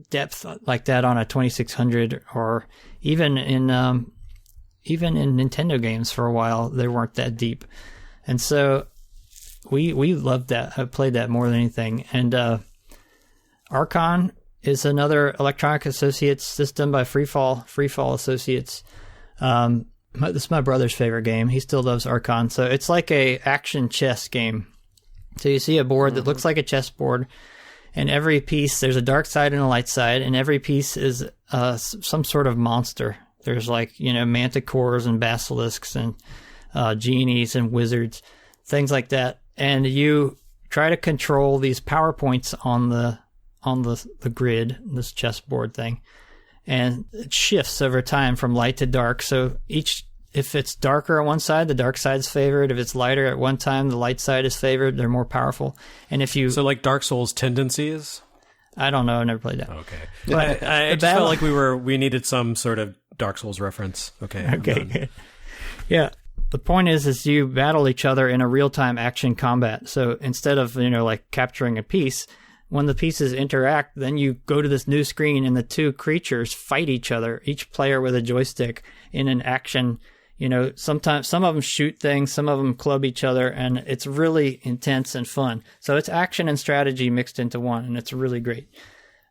depth like that on a 2600, or even in Nintendo games for a while. They weren't that deep, and so we loved that. I played that more than anything. And Archon is another Electronic Associates system by Freefall Associates. This is my brother's favorite game. He still loves Archon. So it's like a action chess game. So you see a board that looks like a chessboard, and every piece, there's a dark side and a light side, and every piece is some sort of monster. There's like, manticores and basilisks and genies and wizards, things like that. And you try to control these power points on the grid, this chessboard thing. And it shifts over time from light to dark. So if it's darker on one side, the dark side's favored. If it's lighter at one time, the light side is favored. They're more powerful. And so like Dark Souls tendencies? I don't know. I never played that. Okay. But I just felt like we needed some sort of Dark Souls reference. Okay. Okay. Yeah. The point is you battle each other in a real-time action combat. So instead of, like capturing a piece, when the pieces interact, then you go to this new screen and the two creatures fight each other, each player with a joystick in an action. Sometimes some of them shoot things, some of them club each other, and it's really intense and fun. So it's action and strategy mixed into one, and it's really great.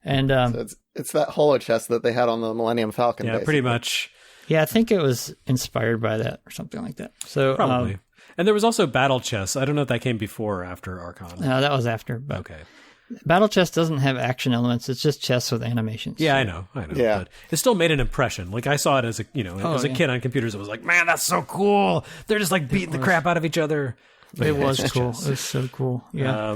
And so it's that holo chess that they had on the Millennium Falcon. Yeah, basically. Pretty much. Yeah, I think it was inspired by that or something like that. So probably. And there was also Battle Chess. I don't know if that came before or after Archon. No, that was after. But okay. Battle Chess doesn't have action elements. It's just chess with animations. Yeah, I know. Yeah. But it still made an impression. Like I saw it as a kid on computers. It was like, man, that's so cool. They're just like beating the crap out of each other. But it was cool. It was so cool. Yeah.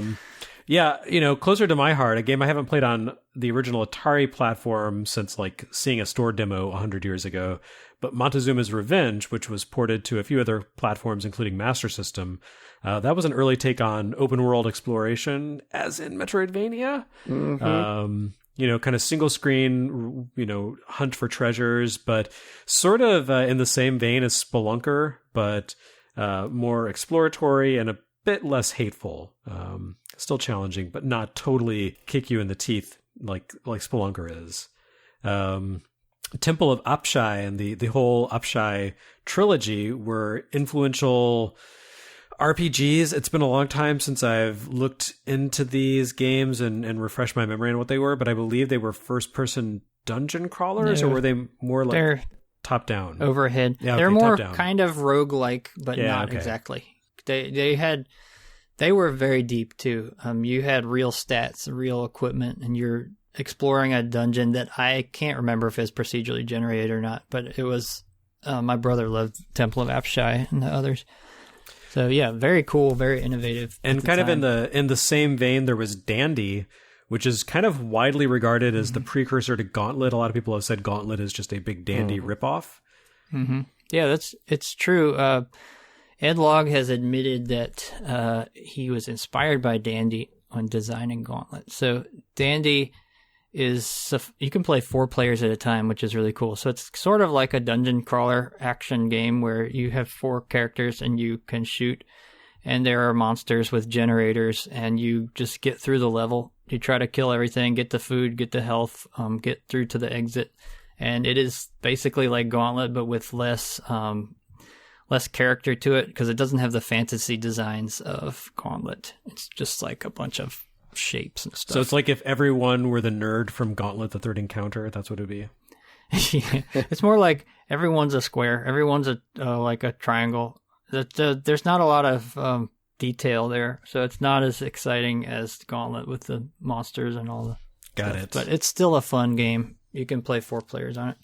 Closer to my heart, a game I haven't played on the original Atari platform since like seeing a store demo 100 years ago, but Montezuma's Revenge, which was ported to a few other platforms, including Master System. That was an early take on open world exploration, as in Metroidvania. Mm-hmm. Kind of single screen, hunt for treasures, but sort of in the same vein as Spelunker, but more exploratory and a bit less hateful. Still challenging, but not totally kick you in the teeth like Spelunker is. Temple of Apshai and the whole Apshai trilogy were influential RPGs. It's been a long time since I've looked into these games and refreshed my memory on what they were, but I believe they were first-person dungeon crawlers, or were they more like top-down? Overhead. Yeah, they're more top-down. Kind of roguelike, but not exactly. They were very deep, too. You had real stats, real equipment, and you're exploring a dungeon that I can't remember if it's procedurally generated or not, but it was... my brother loved Temple of Apshai and the others. So yeah, very cool, very innovative. And kind of in the same vein, there was Dandy, which is kind of widely regarded as the precursor to Gauntlet. A lot of people have said Gauntlet is just a big Dandy ripoff. Mm-hmm. Yeah, it's true. Ed Logg has admitted that he was inspired by Dandy when designing Gauntlet. So Dandy you can play 4 players at a time, which is really cool. So it's sort of like a dungeon crawler action game where you have 4 characters and you can shoot, and there are monsters with generators, and you just get through the level. You try to kill everything, get the food, get the health, get through to the exit. And it is basically like Gauntlet, but with less less character to it because it doesn't have the fantasy designs of Gauntlet. It's just like a bunch of shapes and stuff. So it's like if everyone were the nerd from Gauntlet, the Third Encounter, that's what it'd be. Yeah. It's more like everyone's a square, everyone's like a triangle. There's not a lot of detail there, so it's not as exciting as Gauntlet with the monsters and all the Got stuff. it. But it's still a fun game. You can play 4 players on it.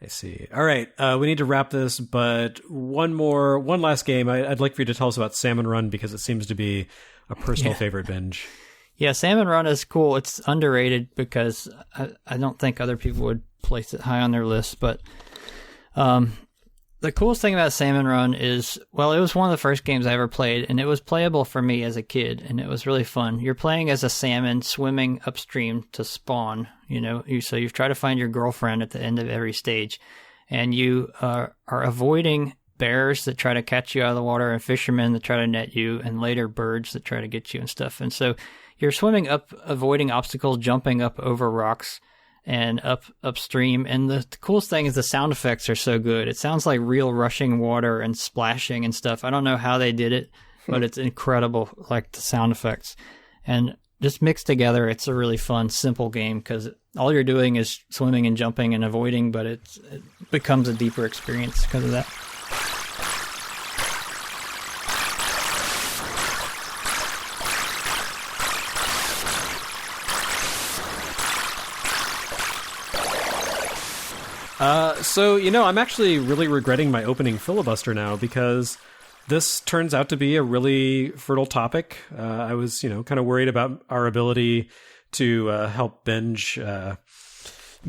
I see. All right, we need to wrap this, but one last game. I'd like for you to tell us about Salmon Run because it seems to be a personal favorite, Binge. Yeah, Salmon Run is cool. It's underrated because I don't think other people would place it high on their list. But the coolest thing about Salmon Run is, well, it was one of the first games I ever played, and it was playable for me as a kid, and it was really fun. You're playing as a salmon swimming upstream to spawn, so you try to find your girlfriend at the end of every stage, and you are avoiding bears that try to catch you out of the water, and fishermen that try to net you, and later birds that try to get you and stuff. And so you're swimming up, avoiding obstacles, jumping up over rocks and upstream. And the coolest thing is the sound effects are so good. It sounds like real rushing water and splashing and stuff. I don't know how they did it, but it's incredible, like the sound effects. And just mixed together, it's a really fun, simple game because all you're doing is swimming and jumping and avoiding, but it becomes a deeper experience because of that. So, I'm actually really regretting my opening filibuster now because this turns out to be a really fertile topic. I was, kind of worried about our ability to help Binge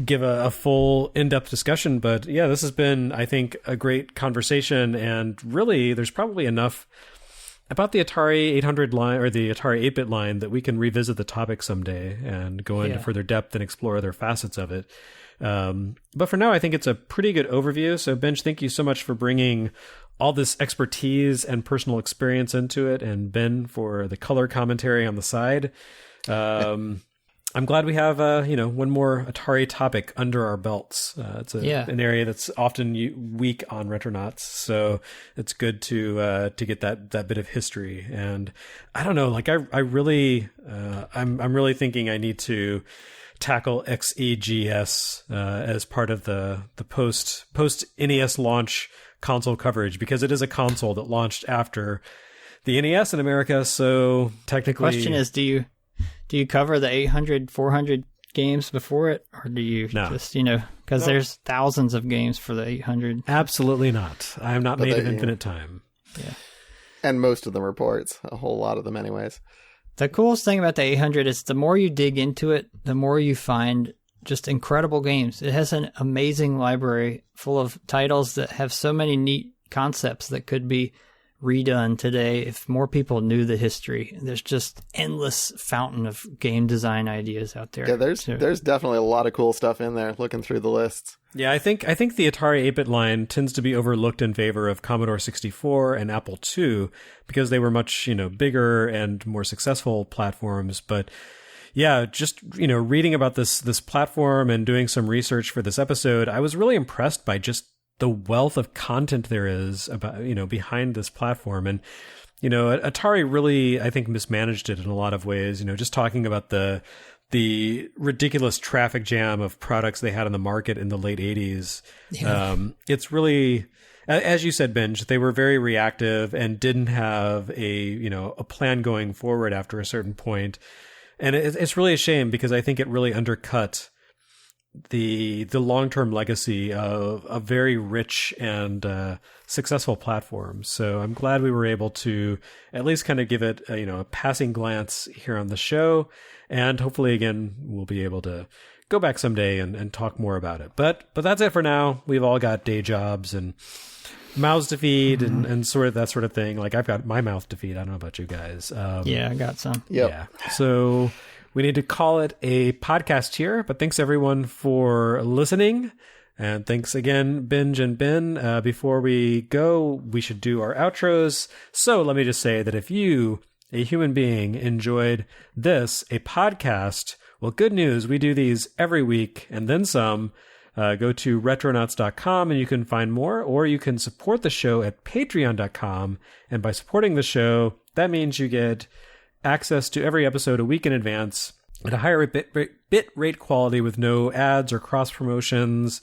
give a full in-depth discussion. But yeah, this has been, I think, a great conversation. And really, there's probably enough about the Atari 800 line or the Atari 8-bit line that we can revisit the topic someday and go into further depth and explore other facets of it. But for now, I think it's a pretty good overview. So, Benj, thank you so much for bringing all this expertise and personal experience into it, and Ben for the color commentary on the side. I'm glad we have, one more Atari topic under our belts. It's an area that's often weak on Retronauts, so it's good to get that bit of history. And I don't know, like I really, I'm really thinking I need to tackle XEGS as part of the post NES launch console coverage, because it is a console that launched after the NES in America. So technically, the question is, do you cover the 800, 400 games before it, or do you just because there's thousands of games for the 800? Absolutely not. I am not made of infinite time. Yeah, and most of them are ports. A whole lot of them, anyways. The coolest thing about the 800 is the more you dig into it, the more you find just incredible games. It has an amazing library full of titles that have so many neat concepts that could be redone today if more people knew the history. There's just endless fountain of game design ideas out there. Yeah, there's definitely a lot of cool stuff in there looking through the lists. Yeah, I think the Atari 8-bit line tends to be overlooked in favor of Commodore 64 and Apple II because they were much, bigger and more successful platforms. But yeah, just, reading about this platform and doing some research for this episode, I was really impressed by just the wealth of content there is about, behind this platform. And, Atari really, I think, mismanaged it in a lot of ways, just talking about the ridiculous traffic jam of products they had on the market in the late 80s. Yeah. It's really, as you said, Benj, they were very reactive and didn't have a plan going forward after a certain point. And it's really a shame because I think it really undercut the long-term legacy of a very rich and successful platform. So I'm glad we were able to at least kind of give it a passing glance here on the show. And hopefully, again, we'll be able to go back someday and talk more about it. But that's it for now. We've all got day jobs and mouths to feed and sort of that sort of thing. Like, I've got my mouth to feed. I don't know about you guys. Yeah, I got some. Yep. Yeah. So we need to call it a podcast here. But thanks, everyone, for listening. And thanks again, Binge and Ben. Before we go, we should do our outros. So let me just say that if you, a human being, enjoyed this, a podcast, well, good news, we do these every week and then some. go to retronauts.com and you can find more, or you can support the show at patreon.com. And by supporting the show, that means you get access to every episode a week in advance at a higher bit rate quality with no ads or cross promotions.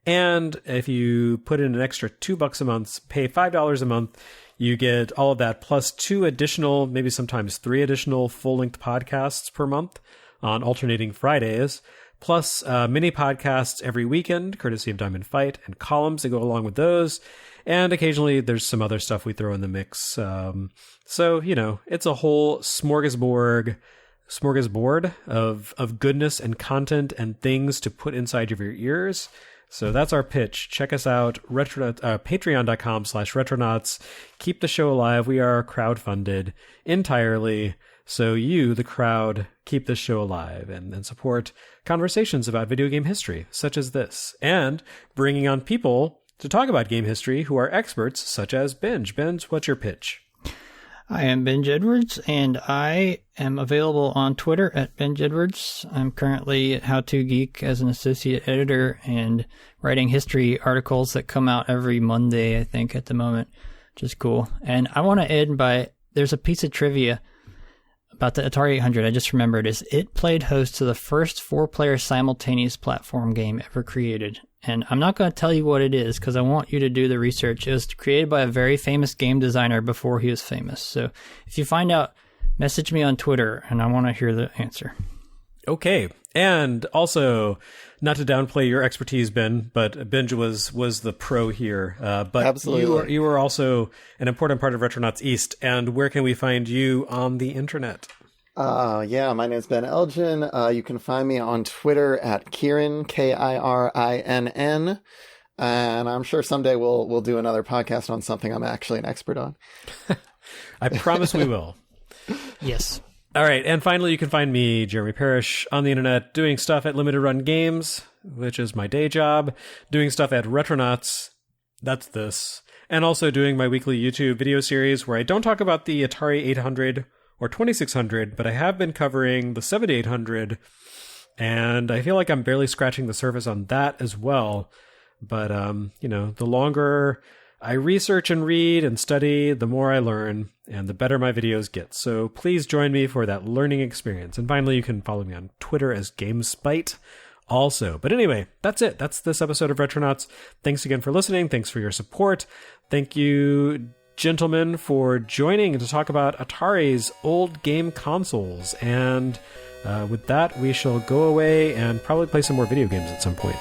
And if you put in an extra $2 a month, pay $5 a month, you get all of that plus 2 additional, maybe sometimes 3 additional full-length podcasts per month on alternating Fridays, plus mini podcasts every weekend, courtesy of Diamond Fight, and columns that go along with those. And occasionally there's some other stuff we throw in the mix. So, it's a whole smorgasbord of goodness and content and things to put inside of your ears. So that's our pitch. Check us out, patreon.com/retronauts. Keep the show alive. We are crowdfunded entirely. So you, the crowd, keep this show alive and support conversations about video game history, such as this. And bringing on people to talk about game history who are experts, such as Benj. Benj, what's your pitch? I am Benj Edwards, and I am available on Twitter at Benj Edwards. I'm currently at How To Geek as an associate editor and writing history articles that come out every Monday, I think, at the moment, which is cool. And I want to end by, there's a piece of trivia about the Atari 800 I just remembered, is it played host to the first 4-player simultaneous platform game ever created. And I'm not going to tell you what it is because I want you to do the research. It was created by a very famous game designer before he was famous. So if you find out, message me on Twitter and I want to hear the answer. Okay. And also, not to downplay your expertise, Ben, but Benj was the pro here. But absolutely, you were also an important part of Retronauts East. And where can we find you on the internet? Yeah, my name's Ben Elgin. You can find me on Twitter at Kieran, Kirinn. And I'm sure someday we'll do another podcast on something I'm actually an expert on. I promise we will. Yes. All right. And finally, you can find me, Jeremy Parrish, on the internet doing stuff at Limited Run Games, which is my day job, doing stuff at Retronauts. That's this. And also doing my weekly YouTube video series where I don't talk about the Atari 800 or 2600, but I have been covering the 7800, and I feel like I'm barely scratching the surface on that as well. But, the longer I research and read and study, the more I learn, and the better my videos get. So please join me for that learning experience. And finally, you can follow me on Twitter as GameSpite also. But anyway, that's it. That's this episode of Retronauts. Thanks again for listening. Thanks for your support. Thank you, gentlemen, for joining to talk about Atari's old game consoles. And with that, we shall go away and probably play some more video games at some point.